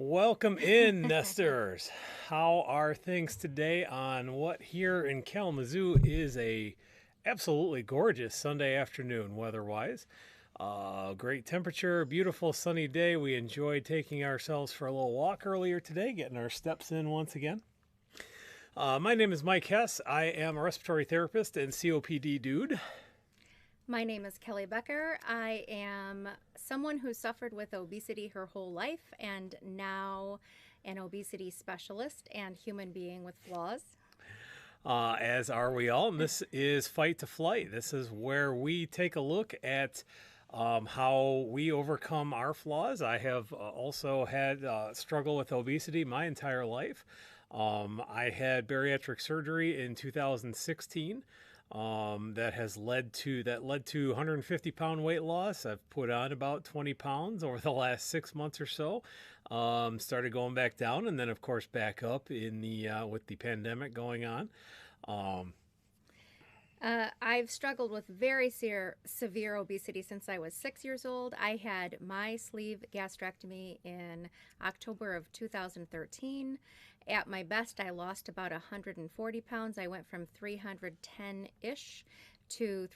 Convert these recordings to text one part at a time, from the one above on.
Welcome in, nesters. How are things today on what here in Kalamazoo is a absolutely gorgeous Sunday afternoon weather-wise? Great temperature, beautiful sunny day. We enjoyed taking ourselves for a little walk earlier today, getting our steps in once again. My name is Mike Hess. I am a respiratory therapist and COPD dude. My name is Kelly Becker. I am someone who suffered with obesity her whole life and now an obesity specialist and human being with flaws. As are we all. And this is Fight to Flight. This is where we take a look at how we overcome our flaws. I have also had struggle with obesity my entire life. I had bariatric surgery in 2016. That led to 150-pound weight loss. I've put on about 20 pounds over the last 6 months or so. Started going back down, and then of course back up in the with the pandemic going on. I've struggled with very severe obesity since I was 6 years old. I had my sleeve gastrectomy in October of 2013. At my best, I lost about 140 pounds. I went from 310-ish to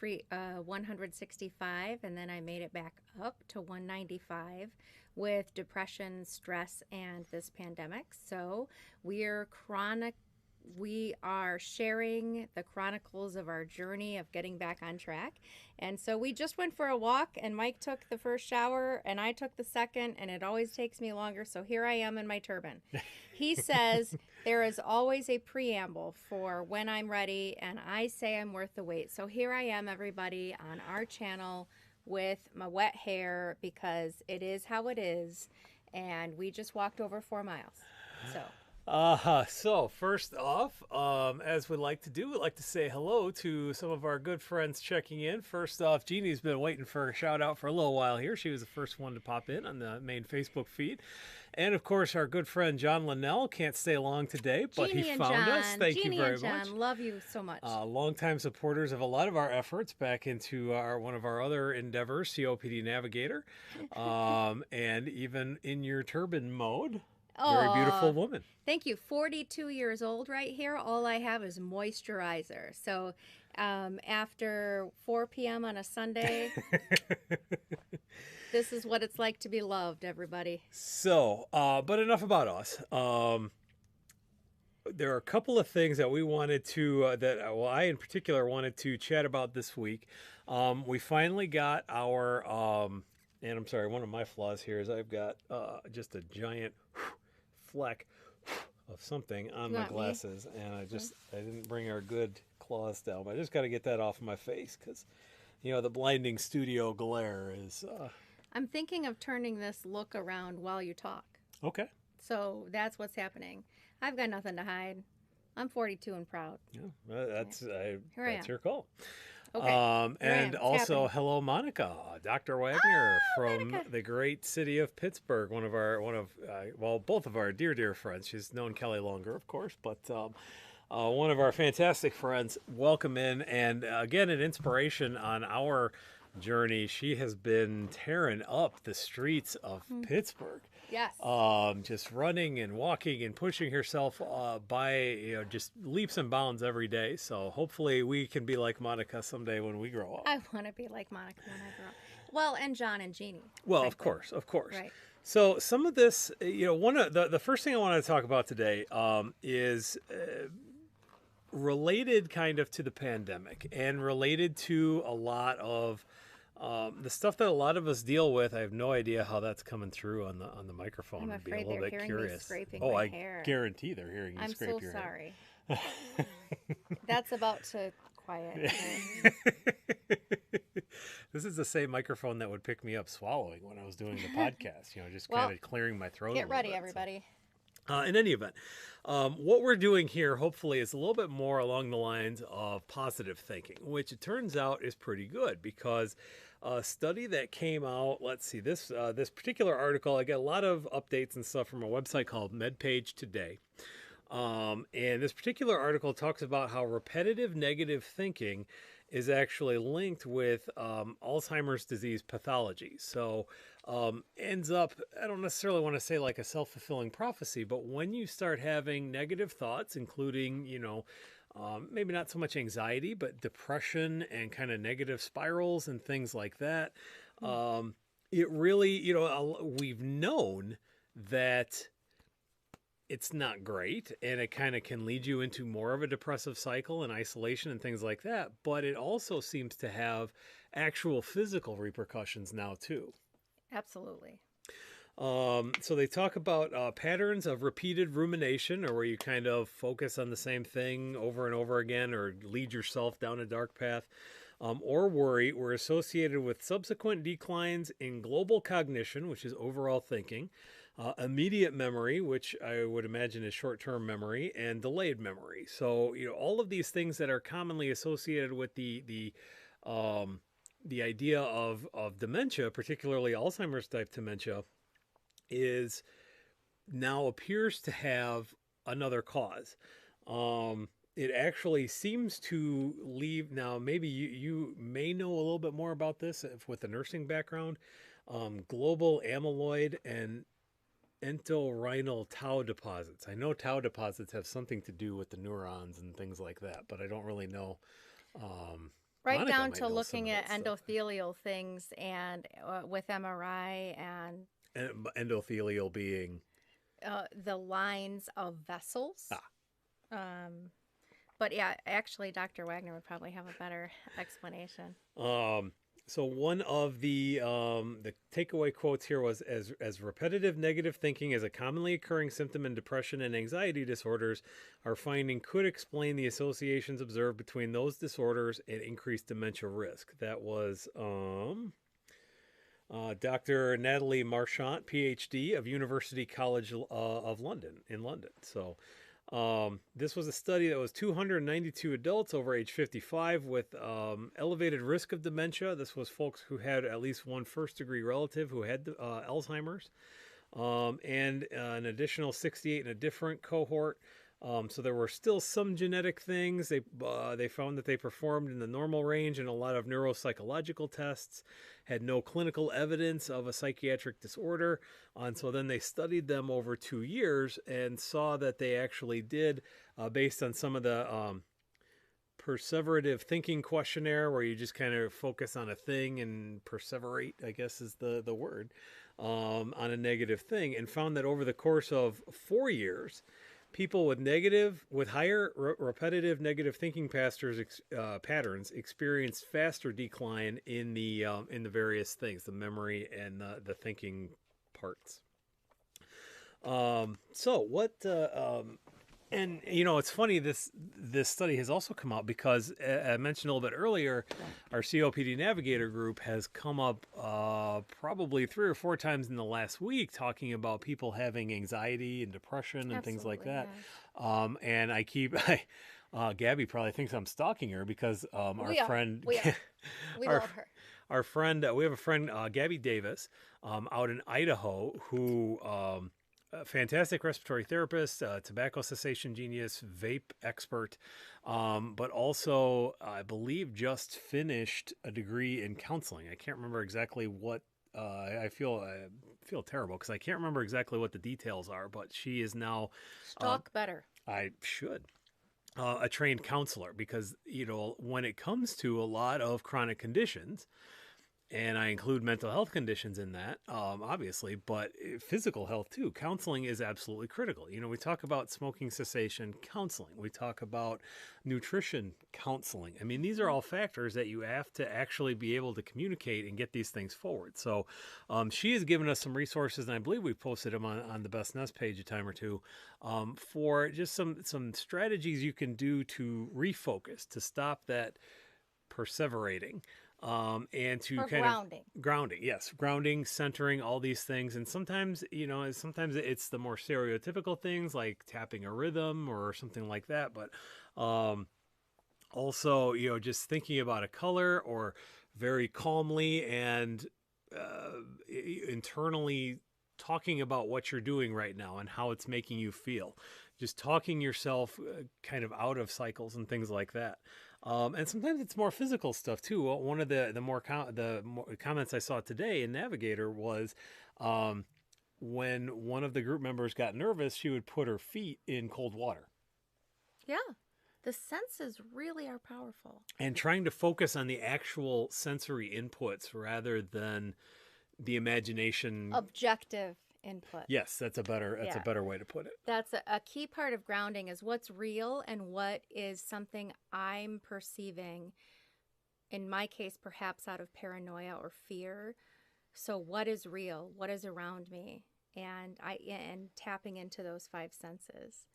165, and then I made it back up to 195 with depression, stress, and this pandemic. So we are sharing the chronicles of our journey of getting back on track. And so we just went for a walk, and Mike took the first shower and I took the second, and it always takes me longer. So here I am in my turban. He says there is always a preamble for when I'm ready, and I say I'm worth the wait. So here I am, everybody, on our channel with my wet hair because it is how it is. And we just walked over 4 miles. So first off, as we like to do, we'd like to say hello to some of our good friends checking in. First off, Jeannie's been waiting for a shout out for a little while here. She was the first one to pop in on the main Facebook feed. And of course, our good friend John Linnell can't stay long today, but Jeannie he and found John, us. Thank Jeannie you very and John, much. love you so much. Longtime supporters of a lot of our efforts back into one of our other endeavors, COPD Navigator, and even in your turban mode. Very beautiful woman. Thank you. 42 years old right here. All I have is moisturizer. So after 4 p.m. on a Sunday, this is what it's like to be loved, everybody. So, but enough about us. There are a couple of things that we wanted to, I in particular wanted to chat about this week. We finally got our, and I'm sorry, one of my flaws here is I've got just a giant fleck of something on my glasses, and I didn't bring our good claws down. But I just got to get that off my face because, the blinding studio glare is. I'm thinking of turning this look around while you talk. Okay. So that's what's happening. I've got nothing to hide. I'm 42 and proud. Yeah, that's your call. Okay. And also, hello, Monica, Dr. Wagner from Monica. the great city of Pittsburgh. Both of our dear friends. She's known Kelly longer, of course, but one of our fantastic friends. Welcome in, and again, an inspiration on our journey. She has been tearing up the streets of Pittsburgh. Yes. Just running and walking and pushing herself by, just leaps and bounds every day. So hopefully we can be like Monica someday when we grow up. I want to be like Monica when I grow up. Well, and John and Jeannie. Well, of course. Right. So some of this, one of the first thing I want to talk about today is related kind of to the pandemic and related to a lot of the stuff that a lot of us deal with. I have no idea how that's coming through on the microphone. I'm afraid they're hearing me scraping my hair. I guarantee they're hearing you scrape your hair. I'm so sorry. That's about to quiet. This is the same microphone that would pick me up swallowing when I was doing the podcast. Just kind of clearing my throat. Get ready, everybody. In any event, what we're doing here, hopefully, is a little bit more along the lines of positive thinking, which it turns out is pretty good because a study that came out, let's see, this particular article, I get a lot of updates and stuff from a website called MedPage Today. And this particular article talks about how repetitive negative thinking is actually linked with Alzheimer's disease pathology. So ends up, I don't necessarily want to say like a self-fulfilling prophecy, but when you start having negative thoughts, including, maybe not so much anxiety, but depression and kind of negative spirals and things like that, it really, we've known that it's not great and it kind of can lead you into more of a depressive cycle and isolation and things like that. But it also seems to have actual physical repercussions now, too. Absolutely. So they talk about patterns of repeated rumination, or where you kind of focus on the same thing over and over again, or lead yourself down a dark path, or worry, were associated with subsequent declines in global cognition, which is overall thinking, immediate memory, which I would imagine is short-term memory, and delayed memory. So, all of these things that are commonly associated with the idea of dementia, particularly Alzheimer's type dementia, is now appears to have another cause. It actually seems to leave, now maybe you may know a little bit more about this with a nursing background, global amyloid and entorhinal tau deposits. I know tau deposits have something to do with the neurons and things like that, but I don't really know. Right Monica down might to know some looking of at that stuff. endothelial things and with MRI and Endothelial being the lines of vessels. ah. But yeah, actually, Dr. Wagner would probably have a better explanation. So one of the takeaway quotes here was, as repetitive negative thinking is a commonly occurring symptom in depression and anxiety disorders, our finding could explain the associations observed between those disorders and increased dementia risk. That was Dr. Natalie Marchant, PhD of University College of London in London. So this was a study that was 292 adults over age 55 with elevated risk of dementia. This was folks who had at least one first-degree relative who had Alzheimer's, and an additional 68 in a different cohort. So there were still some genetic things. They found that they performed in the normal range in a lot of neuropsychological tests, had no clinical evidence of a psychiatric disorder. And so then they studied them over 2 years and saw that they actually did, based on some of the perseverative thinking questionnaire, where you just kind of focus on a thing and perseverate, I guess is the word, on a negative thing, and found that over the course of 4 years, people with higher repetitive negative thinking patterns experienced faster decline in the various things, the memory and the thinking parts. So what? And it's funny, this study has also come out because I mentioned a little bit earlier, our COPD Navigator group has come up probably 3 or 4 times in the last week talking about people having anxiety and depression and things like that. Yeah. And Gabby probably thinks I'm stalking her because we love her. Our friend, we have a friend, Gabby Davis, out in Idaho, who a fantastic respiratory therapist, tobacco cessation genius, vape expert, but also, I believe, just finished a degree in counseling. I can't remember exactly what. I feel terrible because I can't remember exactly what the details are, but she is now stalk better. I should. A trained counselor, because when it comes to a lot of chronic conditions, and I include mental health conditions in that, obviously, but physical health too. Counseling is absolutely critical. We talk about smoking cessation counseling. We talk about nutrition counseling. I mean, these are all factors that you have to actually be able to communicate and get these things forward. So she has given us some resources, and I believe we posted them on the Best Nest page a time or two, for just some strategies you can do to refocus, to stop that perseverating. And to grounding, centering, all these things. And sometimes it's the more stereotypical things like tapping a rhythm or something like that. But also, just thinking about a color, or very calmly and internally talking about what you're doing right now and how it's making you feel. just talking yourself kind of out of cycles and things like that. And sometimes it's more physical stuff too. One of the more comments I saw today in Navigator was when one of the group members got nervous, she would put her feet in cold water. Yeah. The senses really are powerful. And trying to focus on the actual sensory inputs rather than the imagination. Objective input. Yes, that's a better way to put it. That's a key part of grounding is what's real and what is something I'm perceiving, in my case, perhaps out of paranoia or fear. So what is real? What is around me? And tapping into those five senses.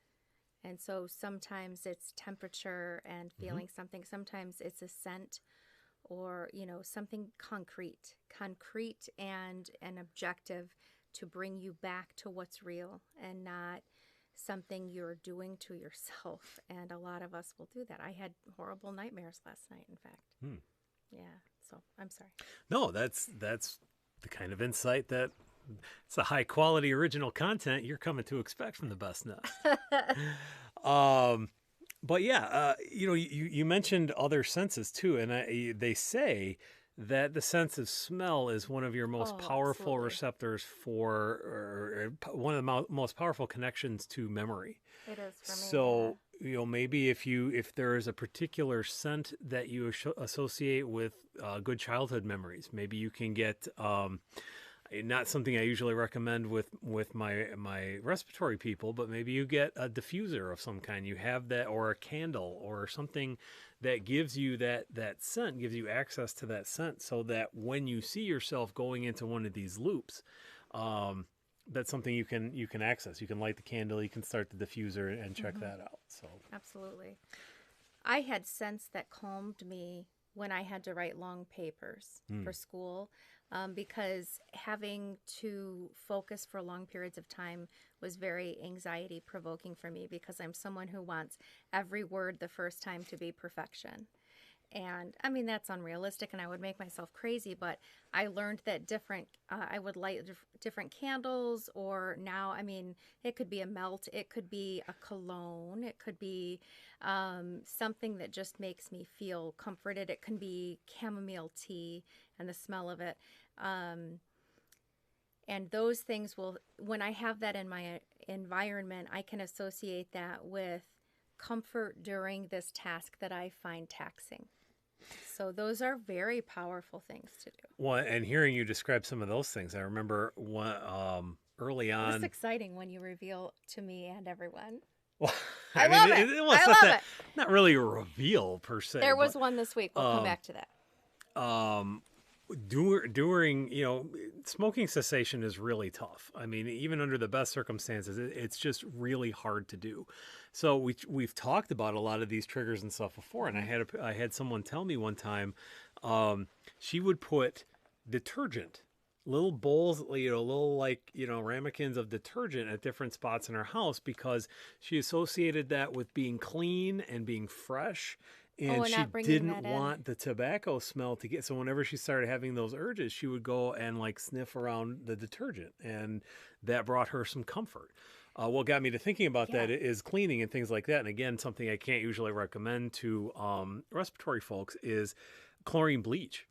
And so sometimes it's temperature and feeling something. Sometimes it's a scent or, something concrete and an objective to bring you back to what's real and not something you're doing to yourself. And a lot of us will do that. I had horrible nightmares last night, in fact. Yeah. So I'm sorry. No, that's the kind of insight that it's the high quality original content you're coming to expect from the Best Nest. But yeah, you mentioned other senses too, and they say that the sense of smell is one of your most powerful receptors or one of the most powerful connections to memory. It is for me. So, maybe if there is a particular scent that you associate with good childhood memories, maybe you can get, not something I usually recommend with my respiratory people, but maybe you get a diffuser of some kind. You have that, or a candle, or something that gives you that scent, gives you access to that scent, so that when you see yourself going into one of these loops, that's something you can access. You can light the candle, you can start the diffuser and check that out. So absolutely. I had scents that calmed me when I had to write long papers for school. Because having to focus for long periods of time was very anxiety provoking for me, because I'm someone who wants every word the first time to be perfection. And I mean, that's unrealistic and I would make myself crazy, but I learned that I would light different candles, or now, it could be a melt, it could be a cologne, it could be something that just makes me feel comforted. It can be chamomile tea and the smell of it. And those things when I have that in my environment, I can associate that with comfort during this task that I find taxing. So those are very powerful things to do. Well, and hearing you describe some of those things, I remember early on. It's exciting when you reveal to me and everyone. Well, I love it. I love it. Not really a reveal per se. There was one this week. We'll come back to that. During smoking cessation is really tough. Even under the best circumstances, it's just really hard to do. So we've talked about a lot of these triggers and stuff before, and I had someone tell me one time, she would put detergent, little bowls, little ramekins of detergent at different spots in her house, because she associated that with being clean and being fresh. And she didn't want the tobacco smell to get. So whenever she started having those urges, she would go and sniff around the detergent, and that brought her some comfort. What got me to thinking about that is cleaning and things like that. And again, something I can't usually recommend to respiratory folks is chlorine bleach.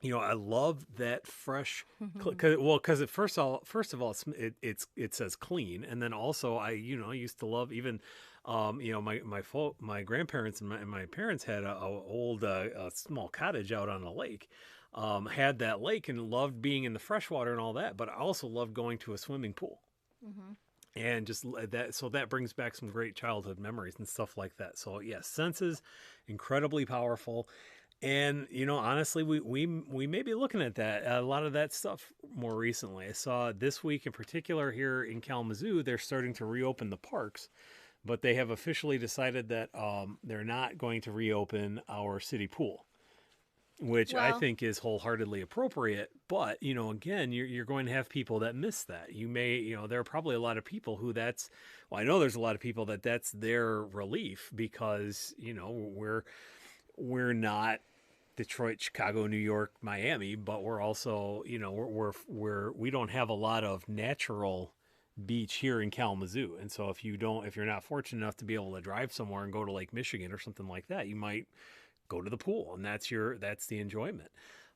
I love that fresh, because first of all, it says clean, and then also I used to love even. My grandparents and my parents had a old small cottage out on a lake, had that lake, and loved being in the freshwater and all that. But I also loved going to a swimming pool, and just that. So that brings back some great childhood memories and stuff like that. So yes, senses, incredibly powerful. And honestly, we may be looking at that, a lot of that stuff more recently. I saw this week in particular here in Kalamazoo, they're starting to reopen the parks. But they have officially decided that they're not going to reopen our city pool, which I think is wholeheartedly appropriate. But, again, you're going to have people that miss that. You may, there are probably a lot of people who I know there's a lot of people that's their relief, because, we're not Detroit, Chicago, New York, Miami, but we're also, we don't have a lot of natural beach here in Kalamazoo. And so if you're not fortunate enough to be able to drive somewhere and go to Lake Michigan or something like that, you might go to the pool, and that's the enjoyment.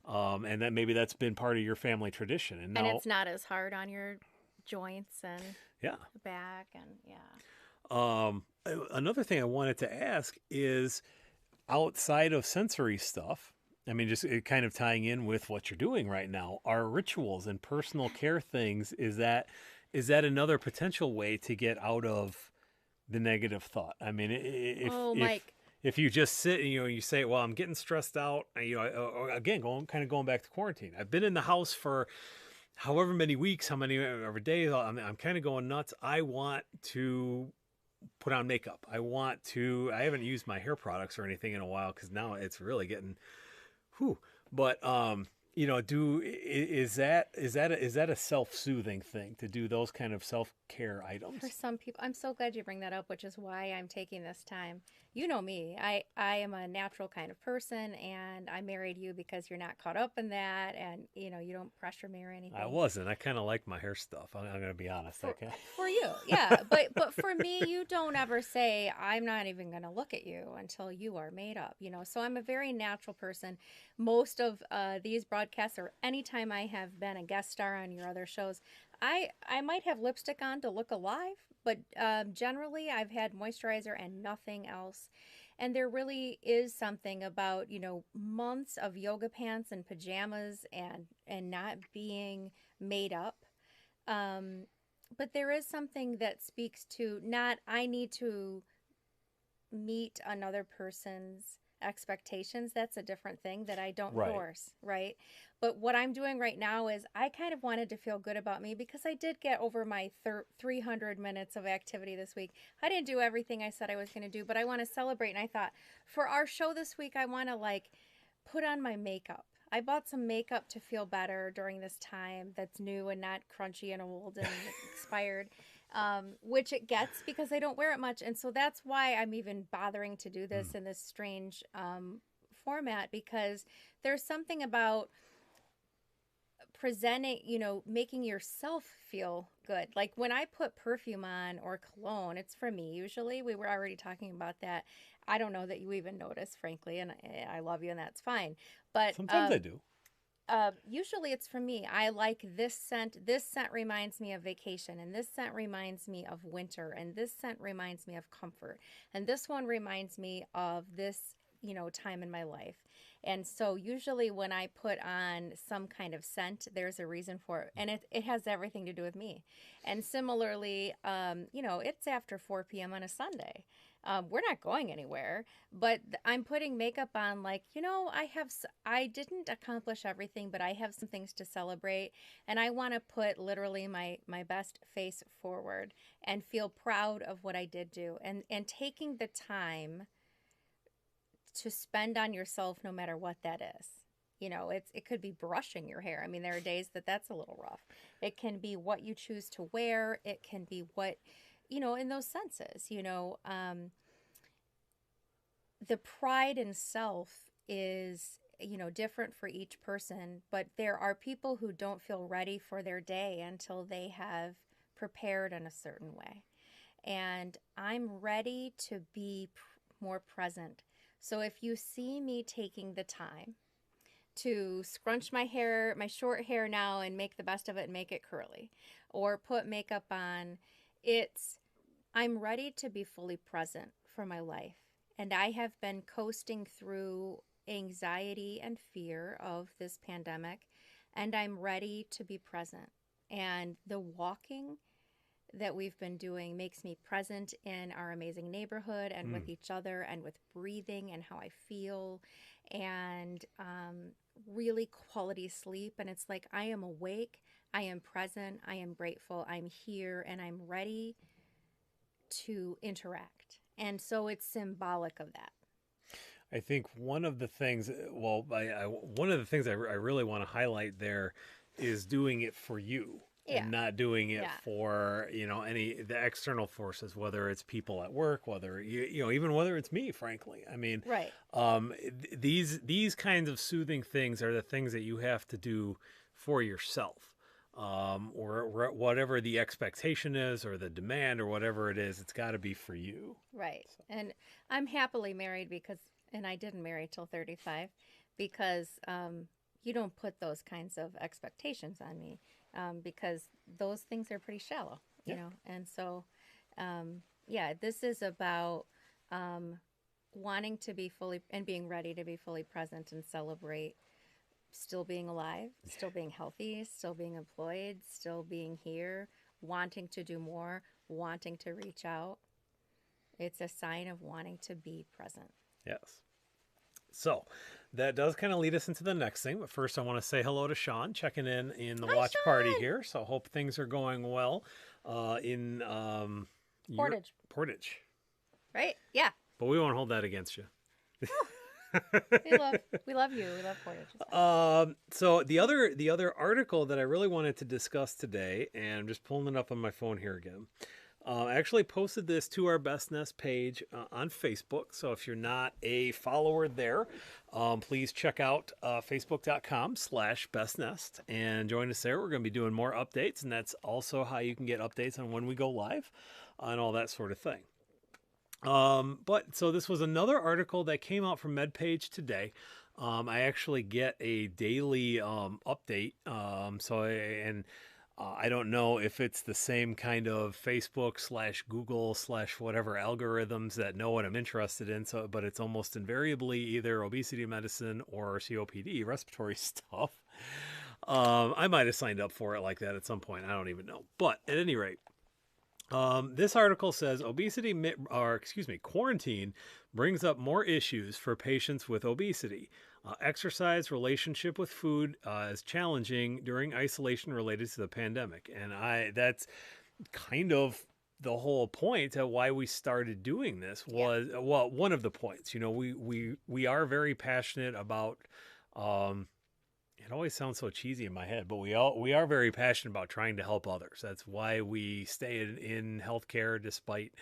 And that maybe that's been part of your family tradition. And And now, it's not as hard on your joints and yeah. the back and yeah. Another thing I wanted to ask is outside of sensory stuff, I mean, just kind of tying in with what you're doing right now, are rituals and personal care things. Is that another potential way to get out of the negative thought? I mean, Mike. if you just sit and you say, well, I'm getting stressed out, again, going back to quarantine. I've been in the house for however many weeks, how many ever days, I'm kind of going nuts. I want to put on makeup. I haven't used my hair products or anything in a while because now it's really getting, whew. But, is that a self-soothing thing to do those kind of self-care items? For some people, I'm so glad you bring that up, which is why I'm taking this time. You know me, I am a natural kind of person, and I married you because you're not caught up in that, and you don't pressure me or anything. I wasn't. I kind of like my hair stuff. I'm going to be honest. For you, yeah, but for me, you don't ever say I'm not even going to look at you until you are made up. So I'm a very natural person. Most of these broadcasts, or anytime I have been a guest star on your other shows, I might have lipstick on to look alive, but generally I've had moisturizer and nothing else. And there really is something about, months of yoga pants and pajamas and not being made up. But there is something that speaks to not, I need to meet another person's expectations. That's a different thing that I don't force, right? But what I'm doing right now is I kind of wanted to feel good about me because I did get over my 300 minutes of activity this week. I didn't do everything I said I was going to do, but I want to celebrate. And I thought for our show this week, I want to put on my makeup. I bought some makeup to feel better during this time that's new and not crunchy and old and expired. Which it gets because I don't wear it much. And so that's why I'm even bothering to do this in this strange format, because there's something about presenting, making yourself feel good. Like when I put perfume on or cologne, it's for me usually. We were already talking about that. I don't know that you even notice, frankly, and I love you and that's fine. But sometimes I do. Usually it's for me. I like this scent. This scent reminds me of vacation, and this scent reminds me of winter, and this scent reminds me of comfort, and this one reminds me of this, time in my life. And so usually when I put on some kind of scent, there's a reason for it, and it has everything to do with me. And similarly, it's after 4 p.m. on a Sunday. We're not going anywhere, but I'm putting makeup on I didn't accomplish everything, but I have some things to celebrate, and I want to put literally my best face forward and feel proud of what I did do, and taking the time to spend on yourself no matter what that is. It could be brushing your hair. I mean, there are days that's a little rough. It can be what you choose to wear. It can be what in those senses, the pride in self is, different for each person, but there are people who don't feel ready for their day until they have prepared in a certain way. And I'm ready to be more present. So if you see me taking the time to scrunch my hair, my short hair now, and make the best of it and make it curly, or put makeup on, I'm ready to be fully present for my life. And I have been coasting through anxiety and fear of this pandemic, and I'm ready to be present. And the walking that we've been doing makes me present in our amazing neighborhood and with each other and with breathing and how I feel, and really quality sleep. And it's like I am awake, I am present, I am grateful, I'm here, and I'm ready to interact. And so it's symbolic of that. I think one of the things, one of the things I really want to highlight there is doing it for you. Yeah. And not doing it for, the external forces, whether it's people at work, whether, even whether it's me, frankly. I mean, right. These kinds of soothing things are the things that you have to do for yourself. or whatever the expectation is or the demand or whatever it is, it's got to be for you. Right. So, And I'm happily married and I didn't marry till 35 because you don't put those kinds of expectations on me because those things are pretty shallow, you yeah, know. And so, yeah, this is about wanting to be fully and being ready to be fully present and celebrate still being alive, still being healthy, still being employed, still being here, wanting to do more, wanting to reach out. It's a sign of wanting to be present. yes. So that does kind of lead us into the next thing. But first, I want to say hello to Sean, checking in the Hi, watch party Sean! here. So hope things are going well in your Portage, Portage. right? Yeah. But we won't hold that against you. We love you. We love Portage. It's fine. So the other article that I really wanted to discuss today, and I'm just pulling it up on my phone here again. I actually posted this to our Best Nest page on Facebook. So if you're not a follower there, please check out facebook.com/bestnest and join us there. We're going to be doing more updates, and that's also how you can get updates on when we go live and all that sort of thing. But so this was another article that came out from MedPage today. I actually get a daily update. I don't know if it's the same kind of Facebook/Google/whatever algorithms that know what I'm interested in. So, but it's almost invariably either obesity medicine or COPD respiratory stuff. I might have signed up for it like that at some point. I don't even know. But at any rate, this article says quarantine brings up more issues for patients with obesity. Exercise relationship with food is challenging during isolation related to the pandemic, and that's kind of the whole point of why we started doing this. Was well, one of the points. You know, we are very passionate about. It always sounds so cheesy in my head, but we are very passionate about trying to help others. That's why we stay in healthcare despite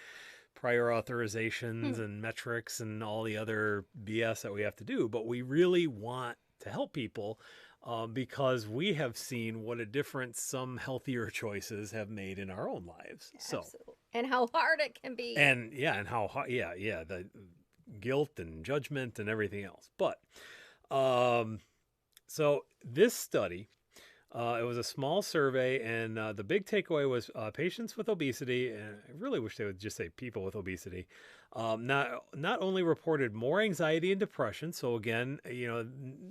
prior authorizations and metrics and all the other BS that we have to do. But we really want to help people because we have seen what a difference some healthier choices have made in our own lives. So, Absolutely. And how hard it can be. and how hard, the guilt and judgment and everything else. But, so this study, it was a small survey, and the big takeaway was patients with obesity, and I really wish they would just say people with obesity, not only reported more anxiety and depression. So again,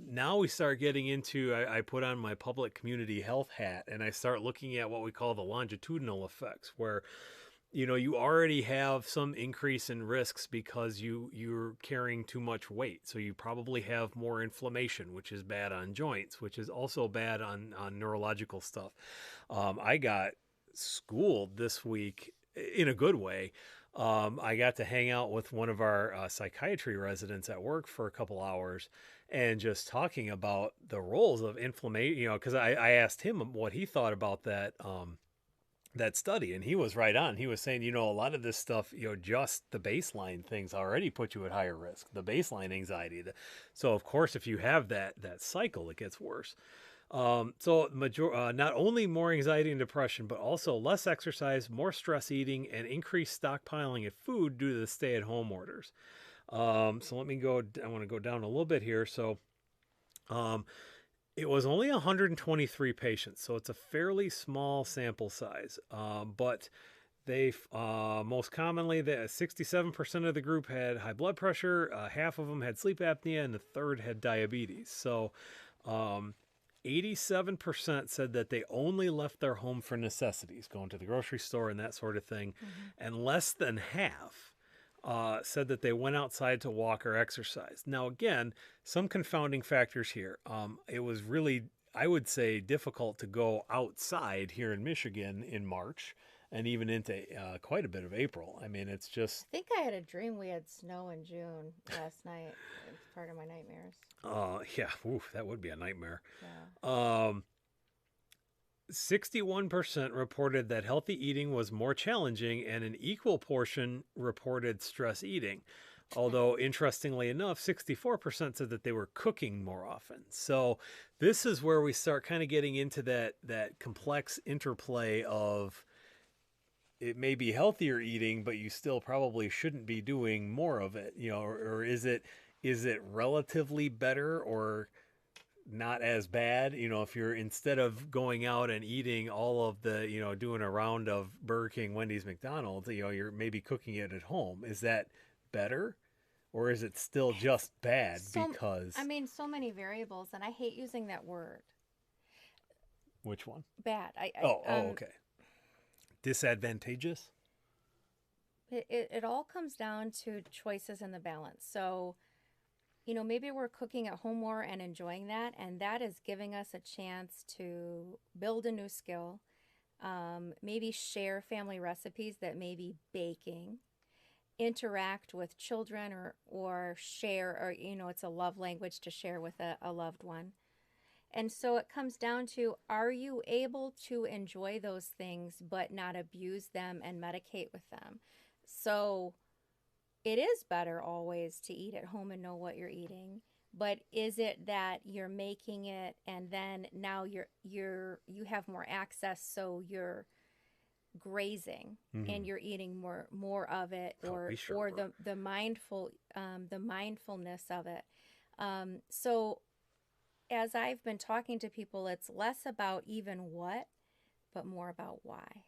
now we start getting into, I put on my public community health hat, and I start looking at what we call the longitudinal effects, where you already have some increase in risks because you're carrying too much weight. So you probably have more inflammation, which is bad on joints, which is also bad on neurological stuff. I got schooled this week in a good way. I got to hang out with one of our psychiatry residents at work for a couple hours and just talking about the roles of inflammation, because I asked him what he thought about that study, and he was right on. He was saying, a lot of this stuff, just the baseline things already put you at higher risk, the baseline anxiety. So of course, if you have that cycle, it gets worse. Not only more anxiety and depression, but also less exercise, more stress eating, and increased stockpiling of food due to the stay-at-home orders. So let me go. I want to go down a little bit here. So, it was only 123 patients, so it's a fairly small sample size. But they most commonly, 67% of the group had high blood pressure, half of them had sleep apnea, and a third had diabetes. So 87% said that they only left their home for necessities, going to the grocery store and that sort of thing. Mm-hmm. And less than half said that they went outside to walk or exercise. Now, again, some confounding factors here. It was really, I would say, difficult to go outside here in Michigan in March and even into quite a bit of April. I mean, it's just... I think I had a dream we had snow in June last night. It's part of my nightmares. Yeah, oof, that would be a nightmare. Yeah. 61% reported that healthy eating was more challenging, and an equal portion reported stress eating. Although, interestingly enough, 64% said that they were cooking more often. So this is where we start kind of getting into that complex interplay of it may be healthier eating, but you still probably shouldn't be doing more of it, or is it relatively better or not as bad? If you're, instead of going out and eating all of the, doing a round of Burger King, Wendy's, McDonald's, you're maybe cooking it at home. Is that better? Or is it still just bad because... I mean, so many variables, and I hate using that word. Which one? Bad. Okay. Disadvantageous? It all comes down to choices in the balance. So, maybe we're cooking at home more and enjoying that, and that is giving us a chance to build a new skill, maybe share family recipes that may be baking, interact with children, or share, or it's a love language to share with a loved one. And so it comes down to, are you able to enjoy those things but not abuse them and medicate with them? So it is better always to eat at home and know what you're eating, but is it that you're making it and then now you have more access, so you're grazing and you're eating more of it, or the mindfulness of it. So as I've been talking to people, it's less about even what, but more about why.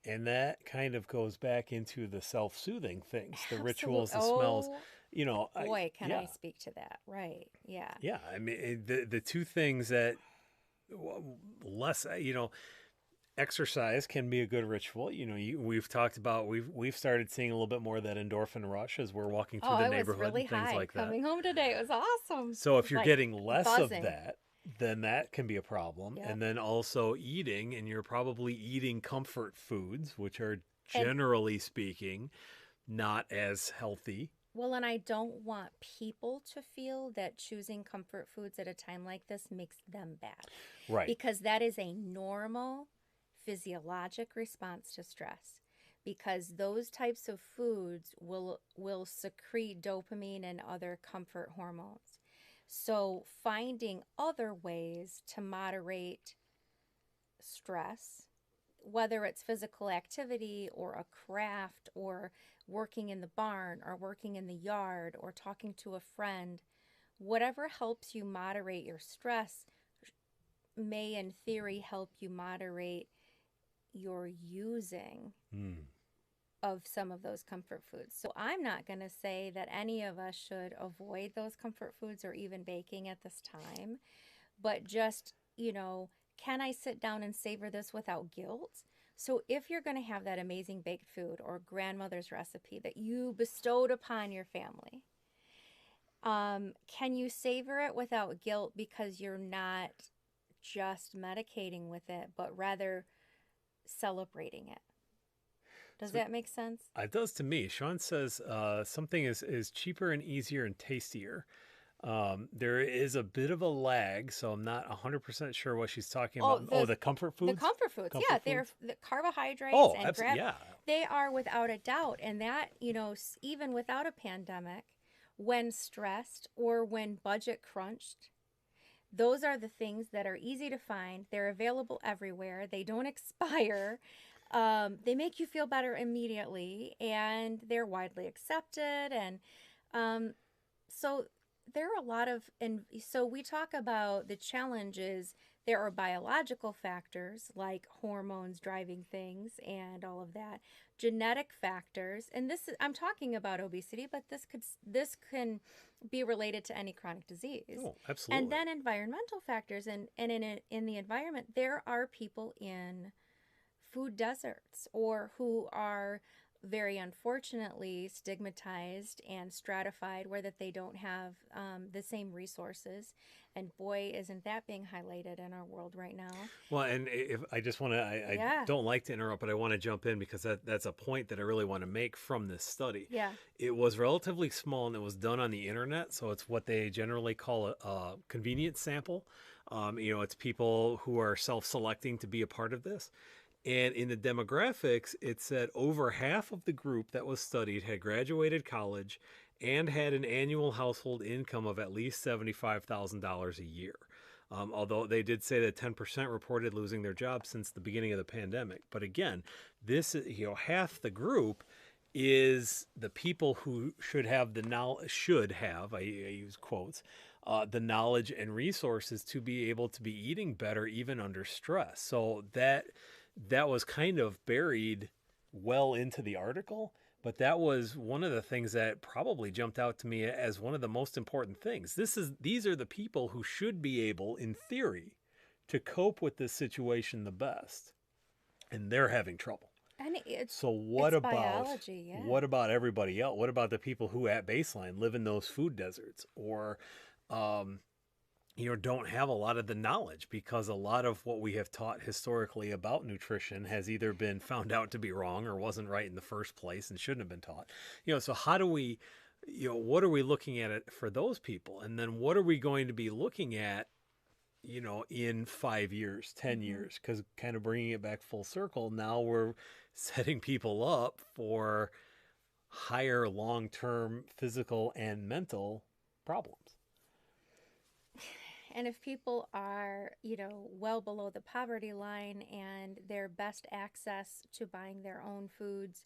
And that kind of goes back into the self-soothing things, the rituals, the smells. Boy, can I speak to that. Right. Yeah. Yeah. I mean, the two things that less, exercise can be a good ritual. We've talked about, we've started seeing a little bit more of that endorphin rush as we're walking through the neighborhood, really and things high like that. Coming home today, it was awesome. So if you're getting less buzzing. of that, then that can be a problem. Yep. And then also eating, and you're probably eating comfort foods, which are generally speaking not as healthy. Well, and I don't want people to feel that choosing comfort foods at a time like this makes them bad. Right. Because that is a normal physiologic response to stress, because those types of foods will secrete dopamine and other comfort hormones. So finding other ways to moderate stress, whether it's physical activity or a craft or working in the barn or working in the yard or talking to a friend, whatever helps you moderate your stress may in theory help you moderate your using of some of those comfort foods. So I'm not going to say that any of us should avoid those comfort foods or even baking at this time, but just, can I sit down and savor this without guilt? So if you're going to have that amazing baked food or grandmother's recipe that you bestowed upon your family, can you savor it without guilt, because you're not just medicating with it, but rather celebrating it? Does that make sense? It does to me. Sean says something is cheaper and easier and tastier. There is a bit of a lag, so I'm not 100% sure what she's talking about. The comfort foods? The comfort foods, they're the carbohydrates and absolutely, they are without a doubt. And that, even without a pandemic, when stressed or when budget crunched, those are the things that are easy to find. They're available everywhere. They don't expire. They make you feel better immediately, and they're widely accepted. And so there are a lot of, and so we talk about the challenges. There are biological factors like hormones driving things and all of that, genetic factors, and I'm talking about obesity, but this can be related to any chronic disease. Oh, absolutely. And then environmental factors, and in the environment, there are people in food deserts or who are very unfortunately stigmatized and stratified, where that they don't have the same resources. And boy, isn't that being highlighted in our world right now. Well, and if I just want to, I don't like to interrupt, but I want to jump in because that's a point that I really want to make from this study. Yeah. It was relatively small, and it was done on the internet, so it's what they generally call a convenience sample. It's people who are self-selecting to be a part of this. And in the demographics, it said over half of the group that was studied had graduated college, and had an annual household income of at least $75,000 a year. Although they did say that 10% reported losing their job since the beginning of the pandemic. But again, this, half the group is the people who should have the knowledge, I use quotes, the knowledge and resources to be able to be eating better even under stress. So that was kind of buried well into the article. But that was one of the things that probably jumped out to me as one of the most important things. These are the people who should be able, in theory, to cope with this situation the best, and they're having trouble. And so what about biology, yeah. What about everybody else? What about the people who at baseline live in those food deserts, or don't have a lot of the knowledge, because a lot of what we have taught historically about nutrition has either been found out to be wrong or wasn't right in the first place and shouldn't have been taught. So how do we, what are we looking at it for those people? And then what are we going to be looking at, in 5 years, 10 years? Because kind of bringing it back full circle, now we're setting people up for higher long-term physical and mental problems. And if people are, well below the poverty line and their best access to buying their own foods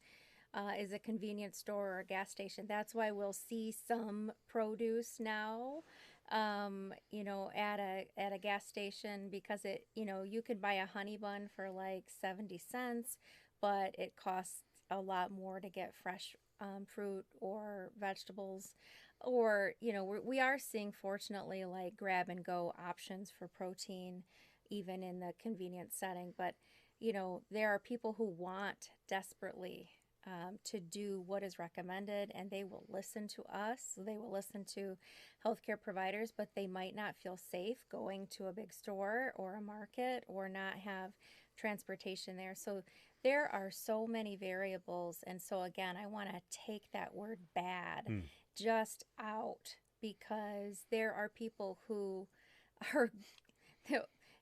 is a convenience store or a gas station, that's why we'll see some produce now, at a gas station, because you could buy a honey bun for like 70 cents, but it costs a lot more to get fresh fruit or vegetables. Or, we are seeing, fortunately, like grab and go options for protein, even in the convenience setting. But, there are people who want desperately to do what is recommended, and they will listen to us. They will listen to healthcare providers, but they might not feel safe going to a big store or a market, or not have transportation there. So there are so many variables. And so, again, I want to take that word bad just out, because there are people who are,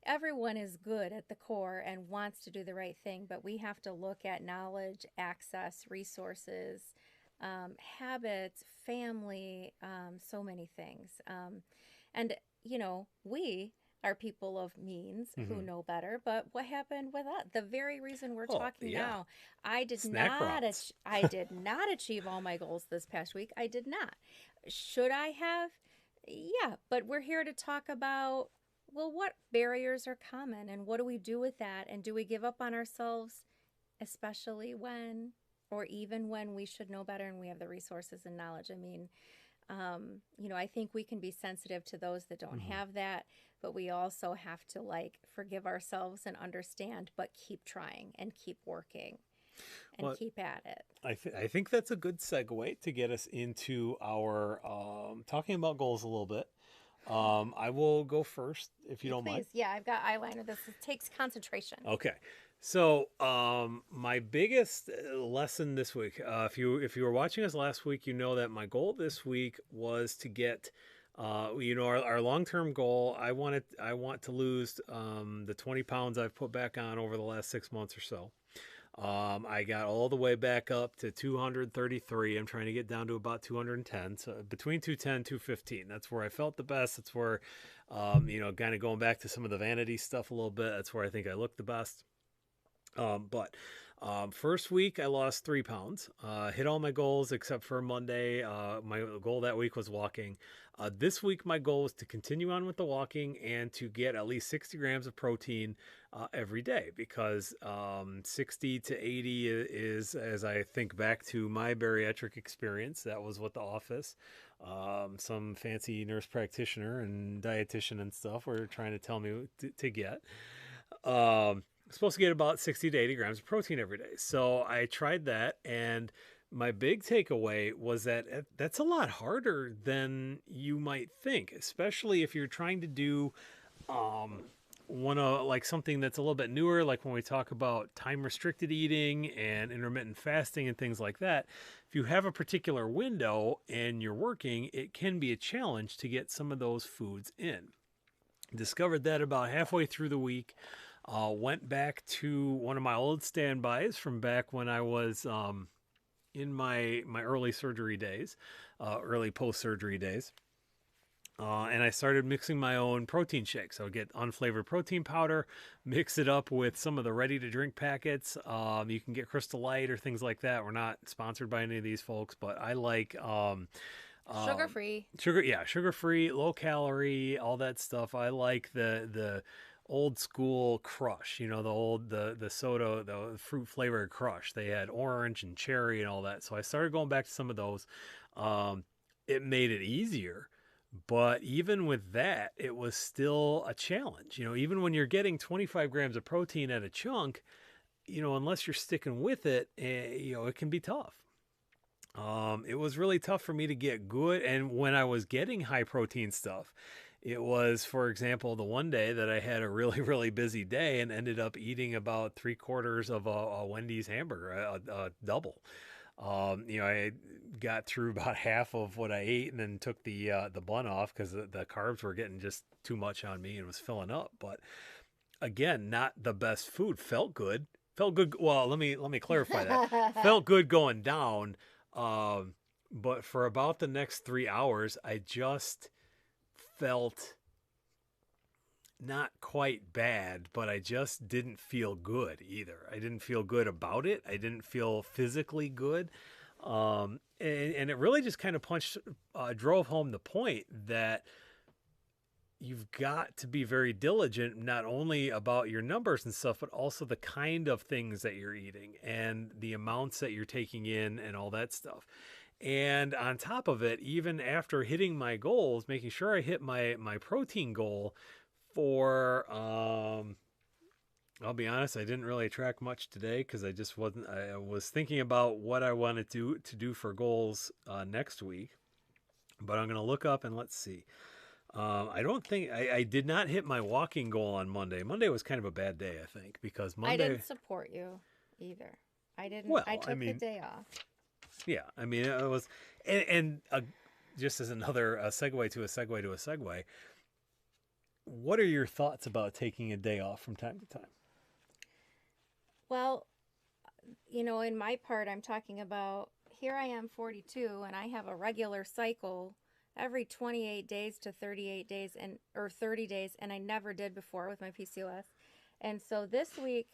everyone is good at the core and wants to do the right thing, but we have to look at knowledge, access, resources, habits, family, so many things. And, we are people of means who know better, but what happened with us? The very reason we're talking now, I did not achieve all my goals this past week. I did not. Should I have? Yeah, but we're here to talk about, well, what barriers are common and what do we do with that? And do we give up on ourselves, especially when, or even when we should know better and we have the resources and knowledge? I mean, I think we can be sensitive to those that don't have that, but we also have to forgive ourselves and understand, but keep trying and keep working and keep at it. I think that's a good segue to get us into our talking about goals a little bit. I will go first if you don't mind. Yeah, I've got eyeliner. This takes concentration. Okay. So my biggest lesson this week, if you were watching us last week, you know that my goal this week was to get, our long-term goal. I want to lose the 20 pounds I've put back on over the last 6 months or so. I got all the way back up to 233. I'm trying to get down to about 210. So between 210, 215. That's where I felt the best. That's where, kind of going back to some of the vanity stuff a little bit. That's where I think I look the best. But first week I lost 3 pounds, hit all my goals except for Monday. My goal that week was walking. This week my goal is to continue on with the walking and to get at least 60 grams of protein every day, because 60 to 80 is, as I think back to my bariatric experience, that was what the office, some fancy nurse practitioner and dietitian and stuff were trying to tell me to get. Supposed to get about 60 to 80 grams of protein every day. So I tried that, and my big takeaway was that that's a lot harder than you might think, especially if you're trying to do something that's a little bit newer, like when we talk about time restricted eating and intermittent fasting and things like that. If you have a particular window and you're working, it can be a challenge to get some of those foods in. Discovered that about halfway through the week. Went back to one of my old standbys from back when I was, in my early surgery days, early post-surgery days. And I started mixing my own protein shakes. I would get unflavored protein powder, mix it up with some of the ready-to-drink packets. You can get Crystal Light or things like that. We're not sponsored by any of these folks, but I like Sugar-free. sugar-free, low calorie, all that stuff. I like the old school Crush, the soda, the fruit flavored Crush. They had orange and cherry and all that. So I started going back to some of those. It made it easier. But even with that, it was still a challenge. Even when you're getting 25 grams of protein at a chunk, unless you're sticking with it, it can be tough. It was really tough for me to get good. And when I was getting high protein stuff, it was, for example, the one day that I had a really, really busy day and ended up eating about 3/4 of a Wendy's hamburger, a double. I got through about half of what I ate and then took the bun off because the carbs were getting just too much on me and was filling up. But again, not the best food. Felt good. Felt good. Well, let me clarify that. Felt good going down. But for about the next 3 hours, I just felt not quite bad, but I just didn't feel good either. I didn't feel good about it. I didn't feel physically good. And it really just kind of drove home the point that you've got to be very diligent, not only about your numbers and stuff, but also the kind of things that you're eating and the amounts that you're taking in and all that stuff. And on top of it, even after hitting my goals, making sure I hit my protein goal for, I'll be honest, I didn't really track much today because I just wasn't, I was thinking about what I wanted to do for goals next week. But I'm going to look up and let's see. I don't think, I did not hit my walking goal on Monday. Monday was kind of a bad day, I think, because Monday. I didn't support you either. I didn't. Well, I took the day off. Yeah, I mean, it was, and just as another segue to a segue to a segue, what are your thoughts about taking a day off from time to time? Well, in my part, I'm talking about here I am 42 and I have a regular cycle every 28 days to 38 days or 30 days, and I never did before with my PCOS. And so this week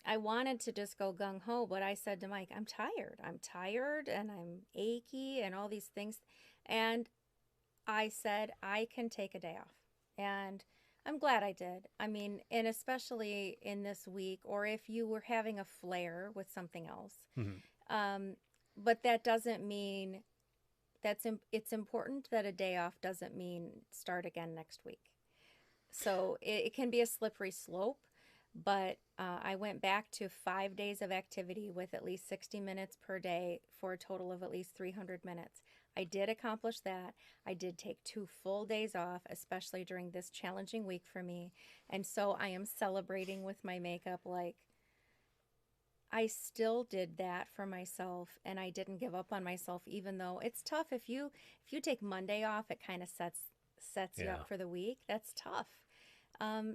I wanted to just go gung-ho, but I said to Mike, I'm tired and I'm achy and all these things. And I said, I can take a day off. And I'm glad I did. I mean, and especially in this week, or if you were having a flare with something else. Mm-hmm. But that doesn't mean it's important that a day off doesn't mean start again next week. So it can be a slippery slope. But I went back to 5 days of activity with at least 60 minutes per day for a total of at least 300 minutes. I did accomplish that. I did take 2 full days off, especially during this challenging week for me. And so I am celebrating with my makeup like I still did that for myself, and I didn't give up on myself, even though it's tough. If you take Monday off, it kind of sets you up for the week. That's tough.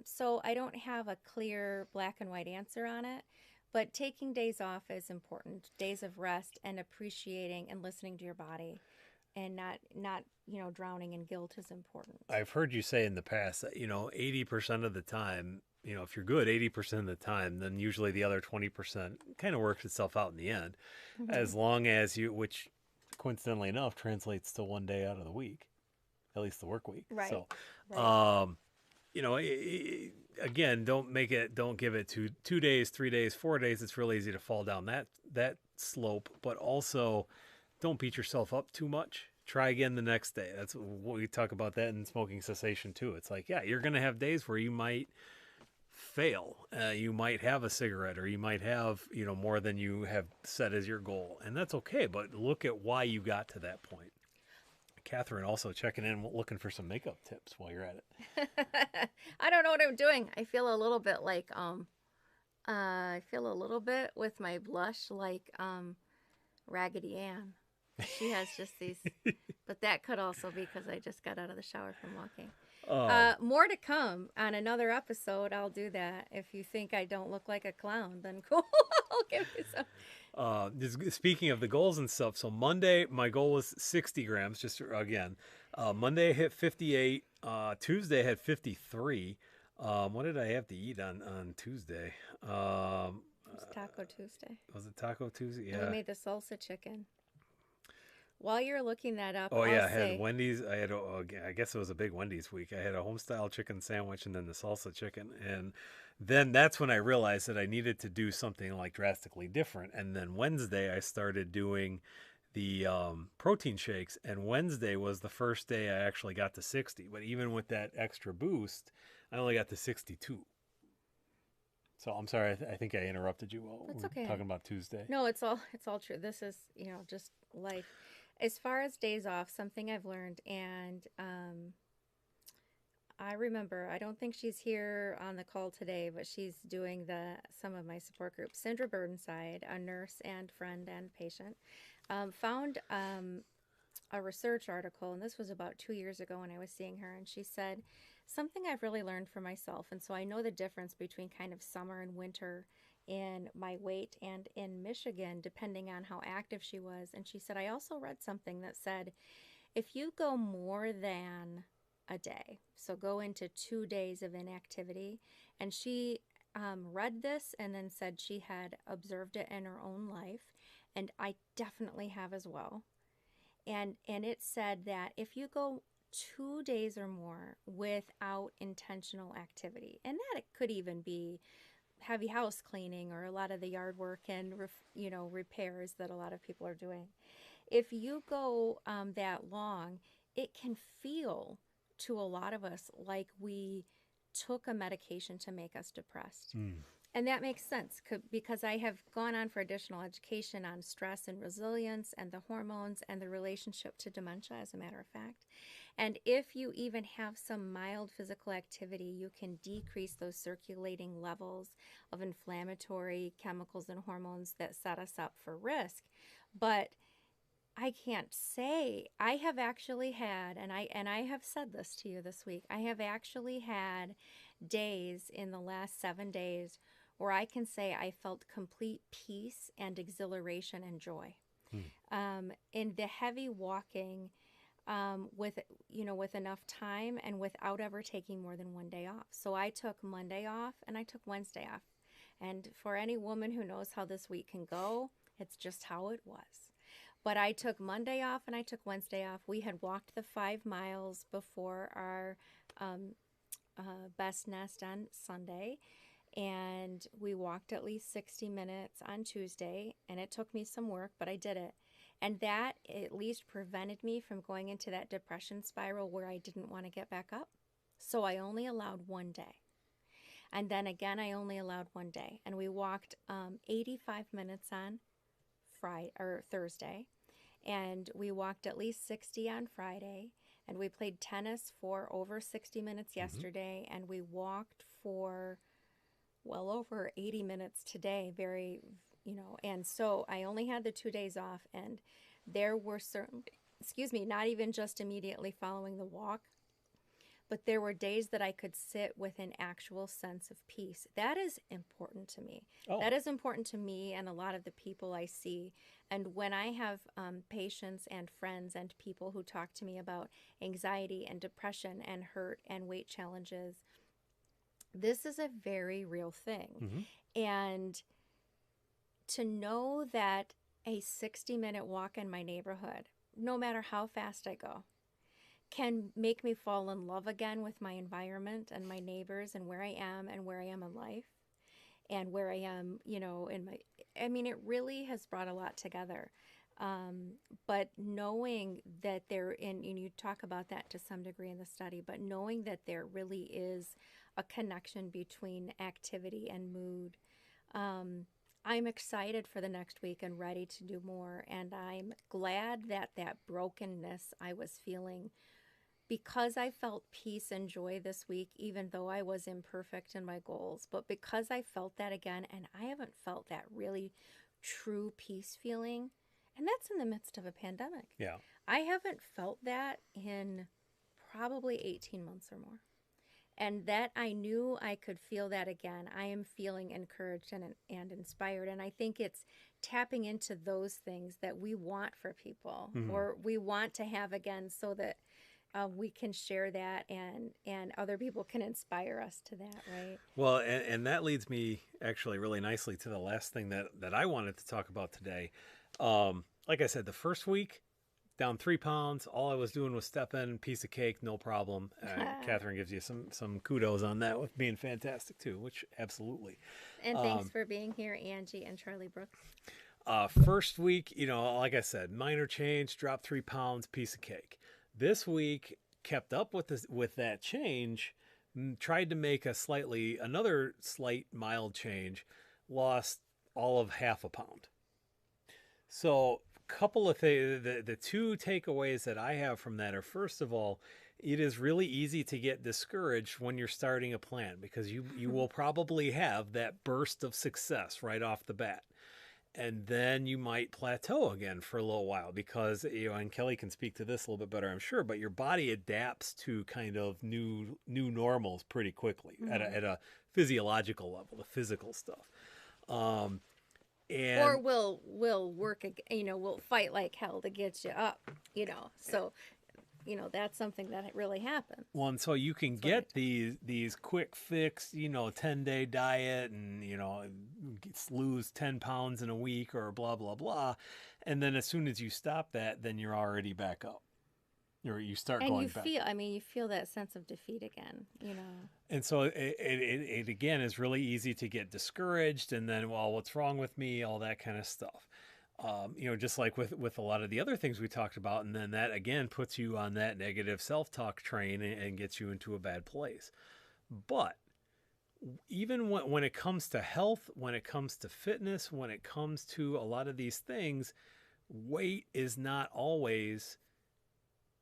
So I don't have a clear black and white answer on it, but taking days off is important. Days of rest and appreciating and listening to your body and not drowning in guilt is important. I've heard you say in the past that, 80% of the time, if you're good 80% of the time, then usually the other 20% kind of works itself out in the end, mm-hmm. as long as which coincidentally enough translates to 1 day out of the week, at least the work week. Right. So, right. Again, don't give it 2 days, 3 days, 4 days. It's really easy to fall down that slope, but also don't beat yourself up too much. Try again the next day. That's what we talk about that in smoking cessation too. It's like, yeah, you're going to have days where you might fail. You might have a cigarette, or you might have, more than you have set as your goal. And that's okay. But look at why you got to that point. Catherine also checking in, looking for some makeup tips while you're at it. I don't know what I'm doing. I feel a little bit like, I feel a little bit with my blush like Raggedy Ann. She has just these, but that could also be because I just got out of the shower from walking. More to come on another episode. I'll do that. If you think I don't look like a clown, then cool. I'll give you some. Speaking of the goals and stuff, so Monday my goal was 60 grams. Just again, Monday I hit 58. Tuesday I had 53. What did I have to eat on Tuesday? It's Taco Tuesday. Was it Taco Tuesday? And Yeah. we made the salsa chicken. While you're looking that up, Oh yeah, I'll I say, had Wendy's. I had, I guess it was a big Wendy's week. I had a home style chicken sandwich and then the salsa chicken, and then that's when I realized that I needed to do something like drastically different. And then Wednesday I started doing the protein shakes, and Wednesday was the first day I actually got to 60. But even with that extra boost, I only got to 62. So I'm sorry. I think I interrupted you while That's we were okay. talking about Tuesday. no, it's all true. This is, just life. As far as days off, something I've learned, and I remember, I don't think she's here on the call today, but she's doing some of my support groups. Sandra Burnside, a nurse and friend and patient, found a research article, and this was about 2 years ago when I was seeing her, and she said, something I've really learned for myself, and so I know the difference between kind of summer and winter in my weight and in Michigan, depending on how active she was. And she said, I also read something that said, if you go more than a day, so go into 2 days of inactivity, and she read this and then said she had observed it in her own life, and I definitely have as well. And it said that if you go 2 days or more without intentional activity, and that it could even be heavy house cleaning or a lot of the yard work and repairs that a lot of people are doing. If you go that long, it can feel to a lot of us like we took a medication to make us depressed. And that makes sense because I have gone on for additional education on stress and resilience and the hormones and the relationship to dementia, as a matter of fact. And if you even have some mild physical activity, you can decrease those circulating levels of inflammatory chemicals and hormones that set us up for risk. But I can't say, I have actually had, and I have said this to you this week, I have actually had days in the last 7 days where I can say I felt complete peace and exhilaration and joy. In the heavy walking, with enough time and without ever taking more than 1 day off. So I took Monday off and I took Wednesday off. And for any woman who knows how this week can go, it's just how it was. But I took Monday off and I took Wednesday off. We had walked the 5 miles before our Best Nest on Sunday. And we walked at least 60 minutes on Tuesday. And it took me some work, but I did it. And that at least prevented me from going into that depression spiral where I didn't want to get back up. So I only allowed 1 day. And then again, I only allowed 1 day. And we walked 85 minutes on Thursday. And we walked at least 60 on Friday. And we played tennis for over 60 minutes yesterday. And we walked for well over 80 minutes today. And so I only had the 2 days off, and there were not even just immediately following the walk, but there were days that I could sit with an actual sense of peace. That is important to me. Oh. That is important to me and a lot of the people I see. And when I have patients and friends and people who talk to me about anxiety and depression and hurt and weight challenges, this is a very real thing. And to know that a 60-minute walk in my neighborhood, no matter how fast I go, can make me fall in love again with my environment and my neighbors and where I am in life and where I am, it really has brought a lot together. But knowing that and you talk about that to some degree in the study, but knowing that there really is a connection between activity and mood, I'm excited for the next week and ready to do more. And I'm glad that brokenness I was feeling, because I felt peace and joy this week, even though I was imperfect in my goals, but because I felt that again, and I haven't felt that really true peace feeling, and that's in the midst of a pandemic. Yeah. I haven't felt that in probably 18 months or more. And that I knew I could feel that again. I am feeling encouraged and inspired. And I think it's tapping into those things that we want for people or we want to have again so that we can share that and other people can inspire us to that, right? Well, and that leads me actually really nicely to the last thing that I wanted to talk about today. Like I said, the first week, down 3 pounds. All I was doing was step in, piece of cake, no problem. Catherine gives you some kudos on that with being fantastic too, which absolutely. And thanks for being here, Angie and Charlie Brooks. First week, like I said, minor change, dropped 3 pounds, piece of cake. This week, kept up with that change, tried to make another slight mild change, lost all of half a pound. So couple of things, the two takeaways that I have from that are, first of all, it is really easy to get discouraged when you're starting a plan because you will probably have that burst of success right off the bat. And then you might plateau again for a little while because, and Kelly can speak to this a little bit better, I'm sure, but your body adapts to kind of new normals pretty quickly at a physiological level, the physical stuff. Or we'll work, we'll fight like hell to get you up, So, that's something that really happens. Well, and so you can get these quick fix, 10-day diet and, lose 10 pounds in a week or blah, blah, blah. And then as soon as you stop that, then you're already back up. Or you start going back. And you feel that sense of defeat again, And so it again is really easy to get discouraged and then, well, what's wrong with me? All that kind of stuff. Just like with a lot of the other things we talked about. And then that again puts you on that negative self-talk train and gets you into a bad place. But even when it comes to health, when it comes to fitness, when it comes to a lot of these things, weight is not always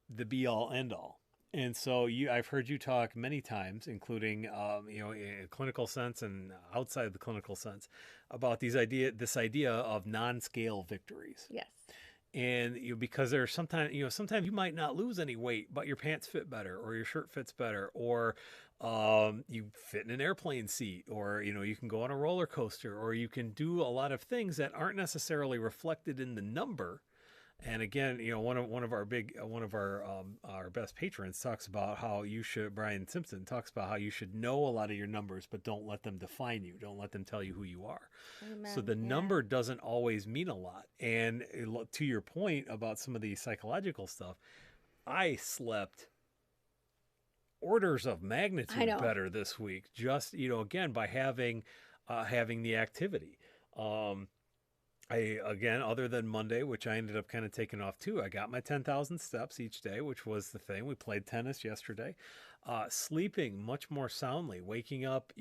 the be all end all. And so I've heard you talk many times, including, in a clinical sense and outside the clinical sense, about this idea of non-scale victories. Yes. And because there's sometimes you might not lose any weight, but your pants fit better, or your shirt fits better, or you fit in an airplane seat, or you can go on a roller coaster, or you can do a lot of things that aren't necessarily reflected in the number. And again, one of our best patrons talks about how Brian Simpson talks about how you should know a lot of your numbers, but don't let them define you. Don't let them tell you who you are. Amen. So the number doesn't always mean a lot. And to your point about some of the psychological stuff, I slept orders of magnitude better this week. Just, again, by having the activity. Other than Monday, which I ended up kind of taking off too, I got my 10,000 steps each day, which was the thing. We played tennis yesterday, sleeping much more soundly, waking up,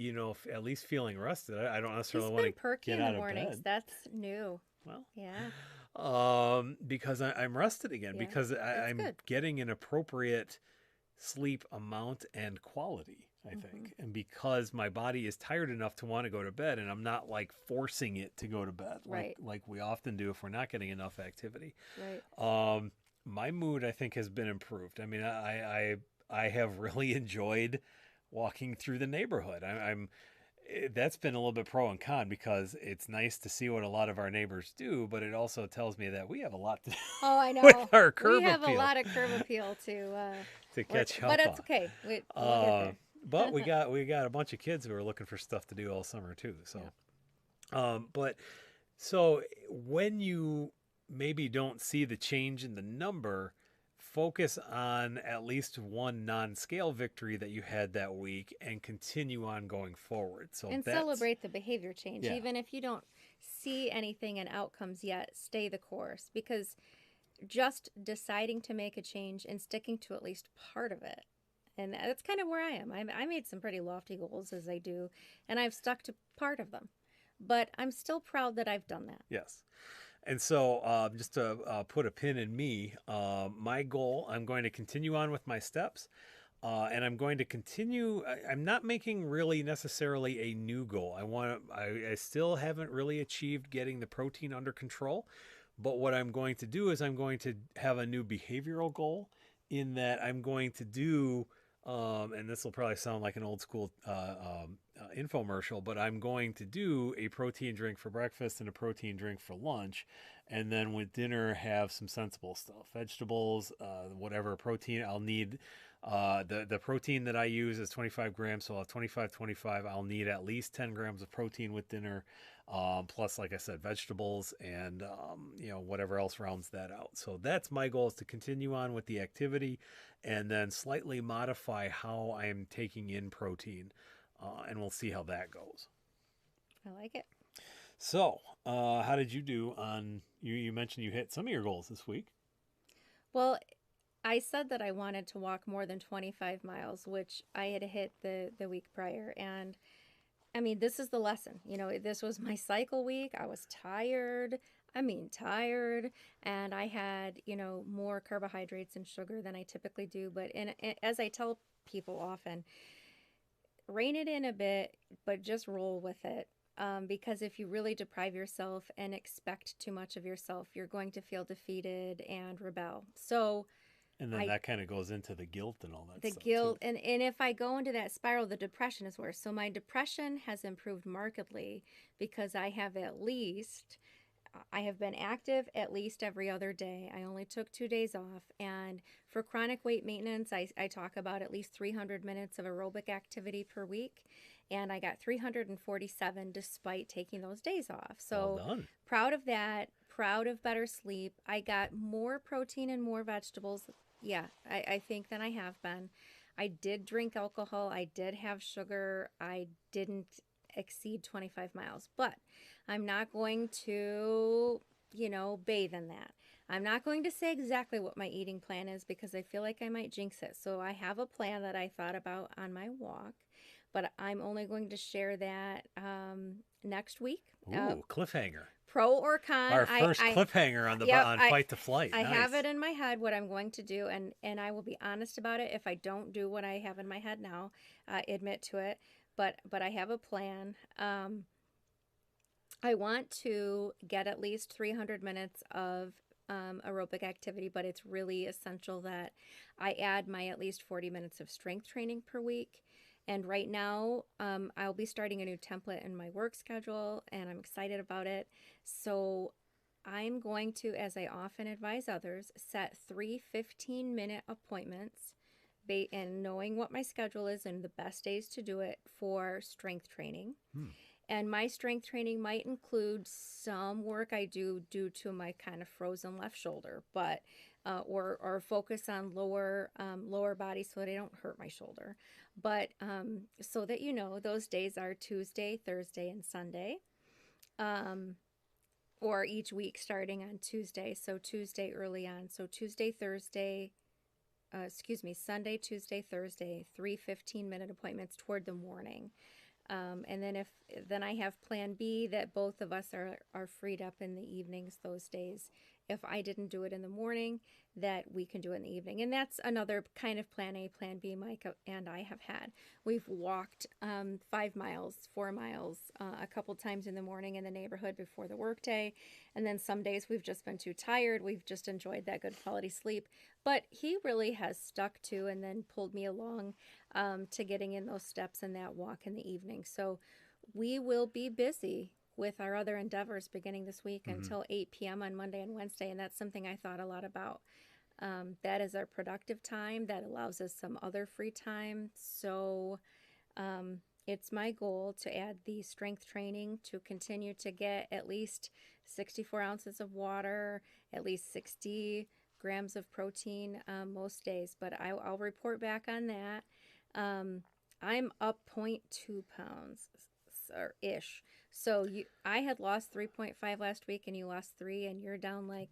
at least feeling rested. I don't necessarily want to get out of bed. That's new. Well, yeah. Because I'm rested again, because I'm getting an appropriate sleep amount and quality, I think. And because my body is tired enough to want to go to bed, and I'm not like forcing it to go to bed, like we often do if we're not getting enough activity. Right. My mood, I think, has been improved. I mean, I have really enjoyed walking through the neighborhood. That's been a little bit pro and con, because it's nice to see what a lot of our neighbors do, but it also tells me that we have a lot to do. Oh, I know. With our curb we have appeal. A lot of curb appeal to catch up but it's on. Okay. We'll get there. But we got a bunch of kids who are looking for stuff to do all summer too. So, so when you maybe don't see the change in the number, focus on at least one non-scale victory that you had that week and continue on going forward. So celebrate the behavior change. Even if you don't see anything in outcomes yet, stay the course, because just deciding to make a change and sticking to at least part of it. And that's kind of where I am. I made some pretty lofty goals, as I do, and I've stuck to part of them. But I'm still proud that I've done that. Yes. And so just to put a pin in me, my goal, I'm going to continue on with my steps. And I'm going to continue. I'm not making really necessarily a new goal. I still haven't really achieved getting the protein under control. But what I'm going to do is I'm going to have a new behavioral goal. in that I'm going to do, and this will probably sound like an old school infomercial, but I'm going to do a protein drink for breakfast and a protein drink for lunch. And then with dinner, have some sensible stuff, vegetables, whatever protein I'll need. The protein that I use is 25 grams, so I'll have 25, 25. I'll need at least 10 grams of protein with dinner, plus, like I said, vegetables and, whatever else rounds that out. So that's my goal, is to continue on with the activity and then slightly modify how I am taking in protein, and we'll see how that goes. I like it. So, how did you do on, you mentioned you hit some of your goals this week. Well, I said that I wanted to walk more than 25 miles, which I had hit the week prior. And I mean, this is the lesson. This was my cycle week. I was tired. Tired. And I had, more carbohydrates and sugar than I typically do. But as I tell people often, rein it in a bit, but just roll with it. Because if you really deprive yourself and expect too much of yourself, you're going to feel defeated and rebel. So, and then that kind of goes into the guilt and all that the stuff guilt, too. and if I go into that spiral, the depression is worse. So my depression has improved markedly because I have been active at least every other day. I only took 2 days off. And for chronic weight maintenance, I talk about at least 300 minutes of aerobic activity per week. And I got 347 despite taking those days off. So well done. Proud of that, proud of better sleep. I got more protein and more vegetables. Yeah, I think than I have been. I did drink alcohol. I did have sugar. I didn't exceed 25 miles. But I'm not going to, bathe in that. I'm not going to say exactly what my eating plan is because I feel like I might jinx it. So I have a plan that I thought about on my walk, but I'm only going to share that next week. Ooh, cliffhanger. Pro or con. Our first cliffhanger on Fight to Flight. I Nice. have it in my head what I'm going to do, and I will be honest about it. If I don't do what I have in my head now, admit to it. But I have a plan. I want to get at least 300 minutes of aerobic activity, but it's really essential that I add my at least 40 minutes of strength training per week. And right now, I'll be starting a new template in my work schedule, and I'm excited about it. So I'm going to, as I often advise others, set 3 15-minute appointments, and knowing what my schedule is and the best days to do it for strength training. And my strength training might include some work I do due to my kind of frozen left shoulder, but or focus on lower body so that I don't hurt my shoulder. But so that those days are Tuesday, Thursday, and Sunday, or each week starting on Tuesday. So Tuesday early on. So Sunday, Tuesday, Thursday, 3 15-minute appointments toward the morning. And then I have plan B that both of us are freed up in the evenings those days. If I didn't do it in the morning, that we can do it in the evening. And that's another kind of plan A, plan B Mike and I have had. We've walked 5 miles, 4 miles a couple times in the morning in the neighborhood before the workday. And then some days we've just been too tired. We've just enjoyed that good quality sleep. But he really has stuck to and then pulled me along to getting in those steps in that walk in the evening. So we will be busy with our other endeavors beginning this week until 8 p.m. on Monday and Wednesday. And that's something I thought a lot about. That is our productive time. That allows us some other free time. So it's my goal to add the strength training, to continue to get at least 64 ounces of water, at least 60 grams of protein most days. But I'll report back on that. I'm up 0.2 pounds or ish. So I had lost 3.5 last week and you lost 3 and you're down like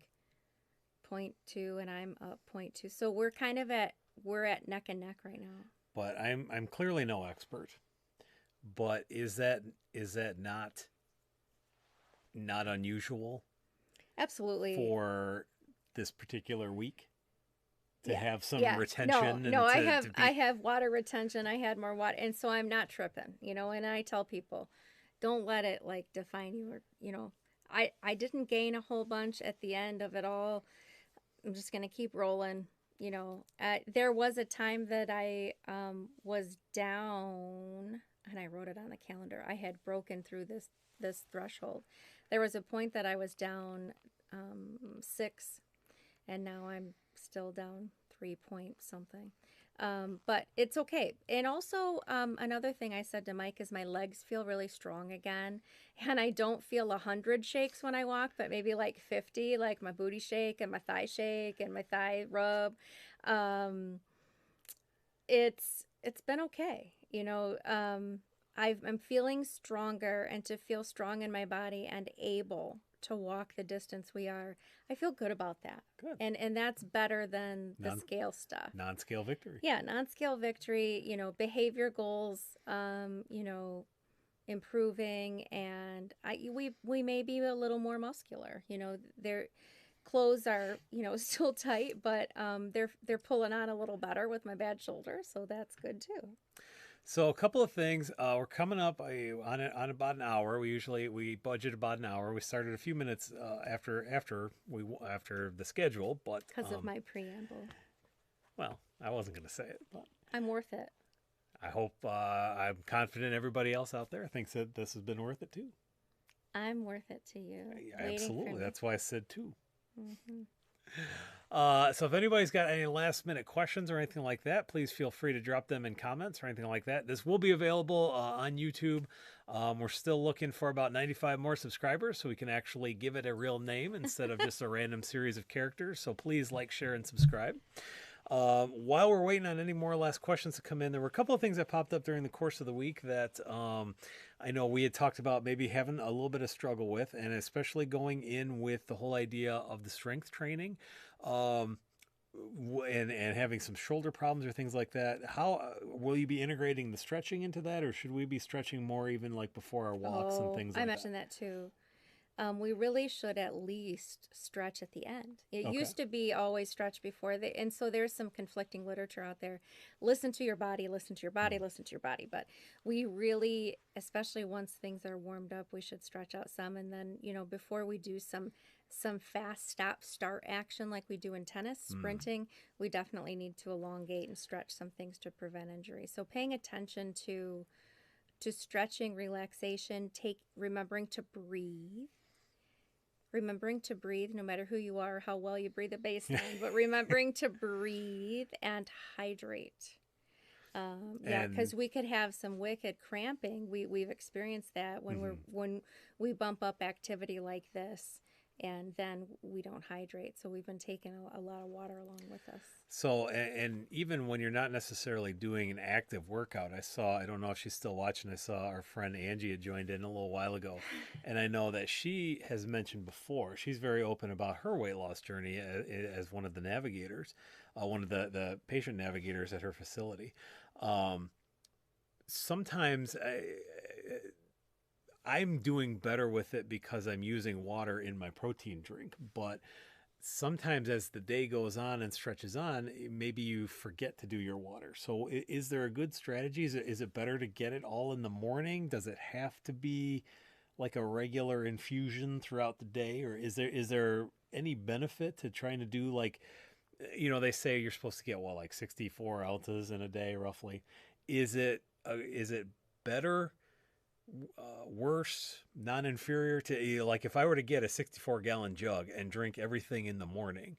0.2 and I'm up 0.2. So we're kind of at neck and neck right now. But I'm clearly no expert. But is that not unusual? Absolutely. For this particular week? To have some Yeah. retention? No, I have water retention. I had more water. And so I'm not tripping, and I tell people, don't let it like define you or, I didn't gain a whole bunch at the end of it all. I'm just going to keep rolling. There was a time that I was down, and I wrote it on the calendar. I had broken through this threshold. There was a point that I was down 6, and now I'm still down 3 point something. But it's okay. And also, another thing I said to Mike is my legs feel really strong again. And I don't feel 100 shakes when I walk, but maybe like 50, like my booty shake and my thigh shake and my thigh rub. Um, it's been okay. I'm feeling stronger, and to feel strong in my body and able to walk the distance we are, I feel good about that. Good. And that's better than the scale stuff. Non-scale victory. Yeah, non-scale victory, behavior goals, improving, and we may be a little more muscular. Their clothes are, still tight, but they're pulling on a little better with my bad shoulder, so that's good too. So a couple of things. We're coming up on about an hour. We budget about an hour. We started a few minutes after the schedule, but because of my preamble. Well, I wasn't going to say it, but I'm worth it. I hope I'm confident everybody else out there thinks that this has been worth it too. I'm worth it to you. Absolutely. That's why I said two. Mm-hmm. So if anybody's got any last minute questions or anything like that, please feel free to drop them in comments or anything like that. This will be available on YouTube. We're still looking for about 95 more subscribers so we can actually give it a real name instead of just a random series of characters. So please like, share, and subscribe. While we're waiting on any more last questions to come in, there were a couple of things that popped up during the course of the week that I know we had talked about maybe having a little bit of struggle with, and especially going in with the whole idea of the strength training and having some shoulder problems or things like that. How will you be integrating the stretching into that, or should we be stretching more even like before our walks and things like that? I mentioned that too. We really should at least stretch at the end. It used to be always stretch before, and so there's some conflicting literature out there. Listen to your body, listen to your body, listen to your body. But we really, especially once things are warmed up, we should stretch out some. And then, before we do some fast stop-start action like we do in tennis, sprinting, we definitely need to elongate and stretch some things to prevent injury. So paying attention to stretching, relaxation, remembering to breathe. Remembering to breathe, no matter who you are, how well you breathe at baseline, but remembering to breathe and hydrate. Because we could have some wicked cramping. We've experienced that when we bump up activity like this, and then we don't hydrate. So we've been taking a lot of water along with us. So, and even when you're not necessarily doing an active workout, I don't know if she's still watching, I saw our friend Angie had joined in a little while ago. And I know that she has mentioned before, she's very open about her weight loss journey as one of the navigators, one of the patient navigators at her facility. Sometimes I'm doing better with it because I'm using water in my protein drink, but sometimes as the day goes on and stretches on, maybe you forget to do your water. So is there a good strategy? Is it better to get it all in the morning? Does it have to be like a regular infusion throughout the day? Or is there any benefit to trying to do like, they say you're supposed to get like 64 ounces in a day roughly. Is it better, worse, non-inferior to, like, if I were to get a 64-gallon jug and drink everything in the morning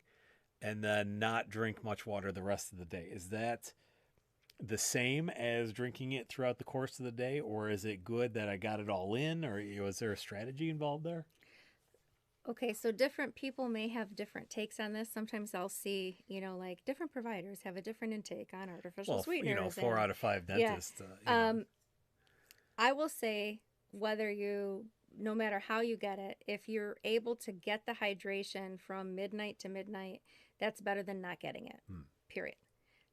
and then not drink much water the rest of the day, is that the same as drinking it throughout the course of the day, or is it good that I got it all in, or is there a strategy involved there? Okay, so different people may have different takes on this. Sometimes I'll see, like different providers have a different intake on artificial sweeteners. 4 out of 5 dentists. I will say, no matter how you get it, if you're able to get the hydration from midnight to midnight, that's better than not getting it, period.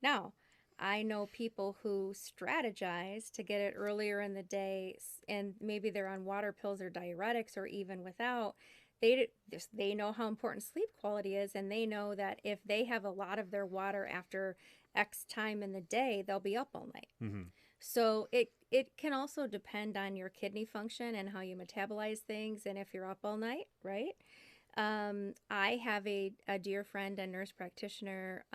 Now, I know people who strategize to get it earlier in the day, and maybe they're on water pills or diuretics or even without. They know how important sleep quality is, and they know that if they have a lot of their water after X time in the day, they'll be up all night. Mm-hmm. So it can also depend on your kidney function and how you metabolize things, and if you're up all night, right? I have a dear friend and nurse practitioner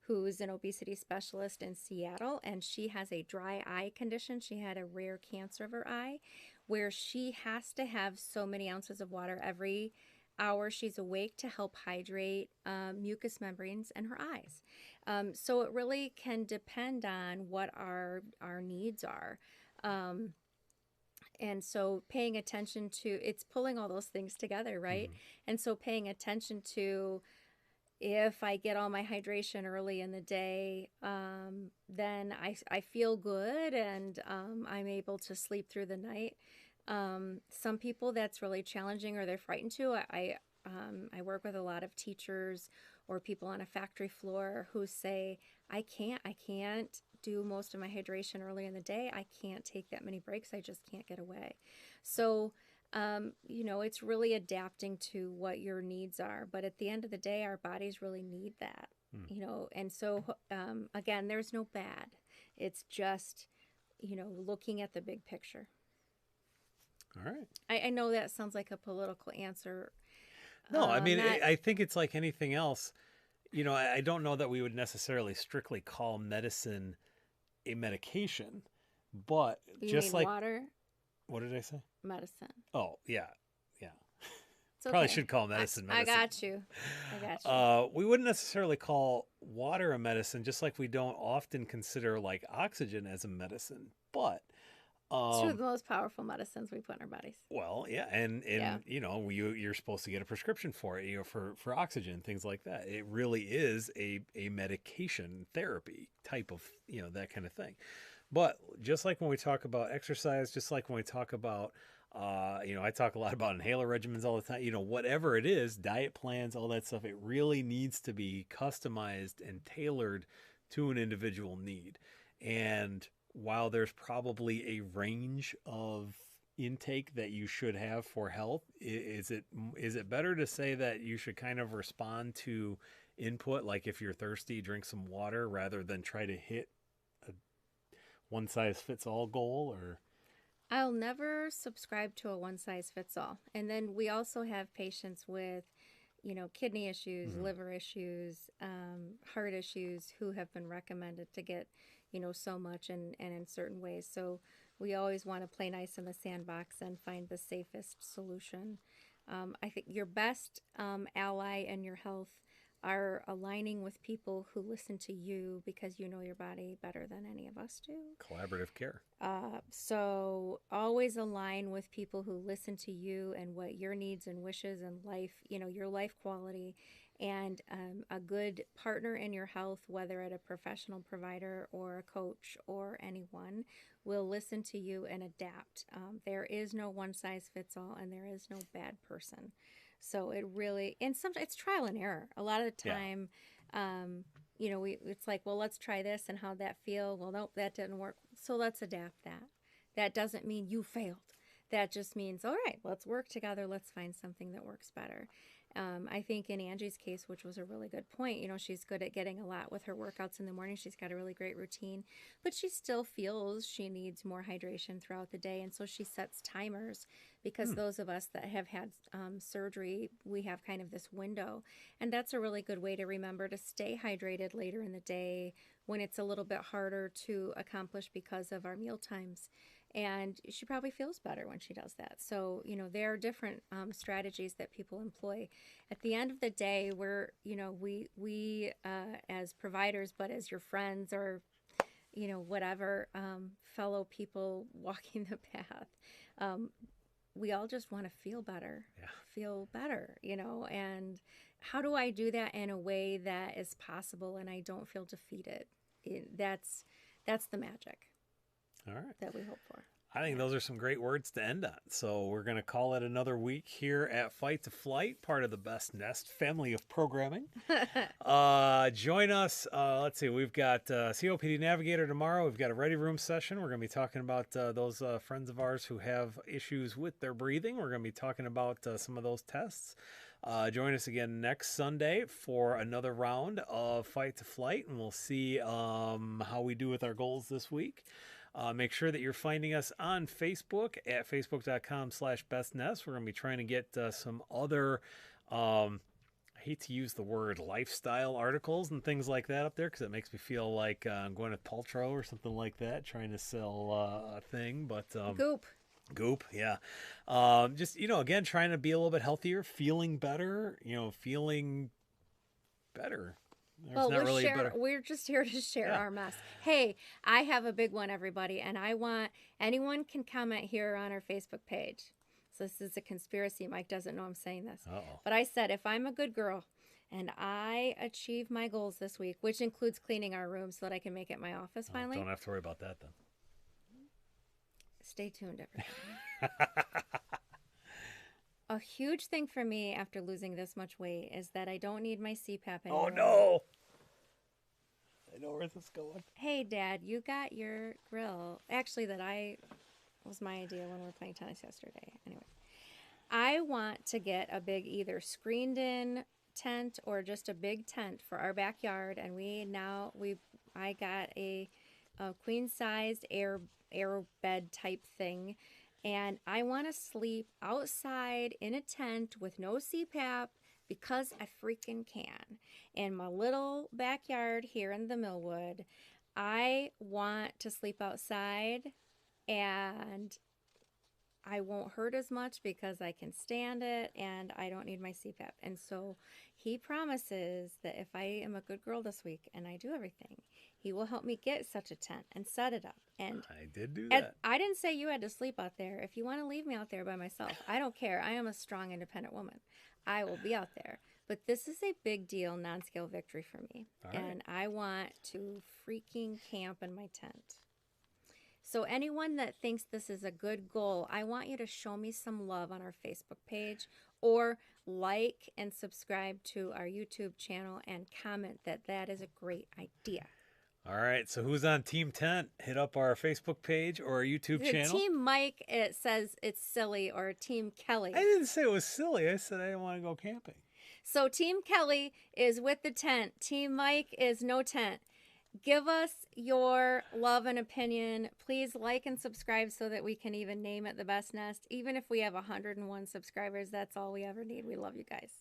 who's an obesity specialist in Seattle, and she has a dry eye condition. She had a rare cancer of her eye where she has to have so many ounces of water every hour she's awake to help hydrate mucous membranes in her eyes. So it really can depend on what our needs are. Um, and so paying attention to it's pulling all those things together, right? Hmm. And so paying attention to if I get all my hydration early in the day, then I feel good and I'm able to sleep through the night. Some people that's really challenging or they're frightened to. I work with a lot of teachers or people on a factory floor who say, I can't do most of my hydration early in the day. I can't take that many breaks. I just can't get away. So, it's really adapting to what your needs are. But at the end of the day, our bodies really need that, Hmm. and so, again, there's no bad. It's just, looking at the big picture. All right. I know that sounds like a political answer. No, I mean, Not, I think it's like anything else. I don't know that we would necessarily strictly call medicine a medication, but you just mean like, water, what did I say? medicine. Oh, yeah. Yeah. It's Probably okay. should call medicine I medicine. got you. I got you. We wouldn't necessarily call water a medicine, just like we don't often consider like oxygen as a medicine. But It's two of um, the most powerful medicines we put in our bodies. well, yeah, and Yeah. you're supposed to get a prescription for it, for oxygen, things like that. It really is a medication therapy type of that kind of thing. But just like when we talk about exercise, just like when we talk about I talk a lot about inhaler regimens all the time. Whatever it is, diet plans, all that stuff, it really needs to be customized and tailored to an individual need. And while there's probably a range of intake that you should have for health, is it better to say that you should kind of respond to input, like if you're thirsty, drink some water, rather than try to hit a one size fits all goal? Or I'll never subscribe to a one size fits all. And then we also have patients with, kidney issues, Mhm. liver issues, heart issues who have been recommended to get, so much and in certain ways. So we always want to play nice in the sandbox and find the safest solution. I think your best ally in your health are aligning with people who listen to you because you know your body better than any of us do. Collaborative care. So always align with people who listen to you and what your needs and wishes and life, your life quality, and a good partner in your health, whether at a professional provider or a coach or anyone, will listen to you and adapt. There is no one size fits all, and there is no bad person. So it really, and sometimes it's trial and error. A lot of the Yeah. time, it's like, well, let's try this and how'd that feel? Well, nope, that didn't work. So let's adapt that. That doesn't mean you failed. That just means, all right, let's work together. Let's find something that works better. I think in Angie's case, which was a really good point, she's good at getting a lot with her workouts in the morning. She's got a really great routine, but she still feels she needs more hydration throughout the day. And so she sets timers because Hmm. those of us that have had surgery, we have kind of this window. And that's a really good way to remember to stay hydrated later in the day when it's a little bit harder to accomplish because of our meal times. And she probably feels better when she does that. So, there are different strategies that people employ. At the end of the day, we as providers, but as your friends or, whatever, fellow people walking the path, um, we all just want to Yeah. feel better, and how do I do that in a way that is possible and I don't feel defeated? That's the magic All right. that we hope for. I think Yeah. those are some great words to end on. So we're going to call it another week here at Fight to Flight, part of the Best Nest family of programming. Join us. Let's see. We've got COPD Navigator tomorrow. We've got a Ready Room session. We're going to be talking about those friends of ours who have issues with their breathing. We're going to be talking about some of those tests. Join us again next Sunday for another round of Fight to Flight, and we'll see how we do with our goals this week. Make sure that you're finding us on Facebook at facebook.com/bestnest. We're going to be trying to get some other, I hate to use the word lifestyle articles and things like that up there because it makes me feel like I'm going to Paltrow or something like that, trying to sell a thing. But Goop, yeah. Just, again, trying to be a little bit healthier, feeling better, feeling better. Well, we're just here to share our mess. Hey, I have a big one, everybody, and I want anyone can comment here on our Facebook page. So this is a conspiracy. Mike doesn't know I'm saying this. Uh-oh. But I said, if I'm a good girl and I achieve my goals this week, which includes cleaning our room so that I can make it my office finally. Don't have to worry about that then. Stay tuned, everybody. A huge thing for me after losing this much weight is that I don't need my CPAP anymore. Oh, no. I know where this is going. Hey, Dad, you got your grill. Actually, was my idea when we were playing tennis yesterday. Anyway, I want to get a big either screened-in tent or just a big tent for our backyard. And I got a queen-sized air bed type thing. And I want to sleep outside in a tent with no CPAP because I freaking can. In my little backyard here in the Millwood, I want to sleep outside and I won't hurt as much because I can stand it and I don't need my CPAP. And so he promises that if I am a good girl this week and I do everything, he will help me get such a tent and set it up. And I did do that. I didn't say you had to sleep out there. If you want to leave me out there by myself, I don't care. I am a strong, independent woman. I will be out there. But this is a big deal, non-scale victory for me. And I want to freaking camp in my tent. So anyone that thinks this is a good goal, I want you to show me some love on our Facebook page or like and subscribe to our YouTube channel and comment that that is a great idea. All right, so who's on Team Tent? Hit up our Facebook page or our YouTube channel. Team Mike, it says it's silly, or Team Kelly. I didn't say it was silly. I said I didn't want to go camping. So Team Kelly is with the tent. Team Mike is no tent. Give us your love and opinion. Please like and subscribe so that we can even name it the Best Nest. Even if we have 101 subscribers, that's all we ever need. We love you guys.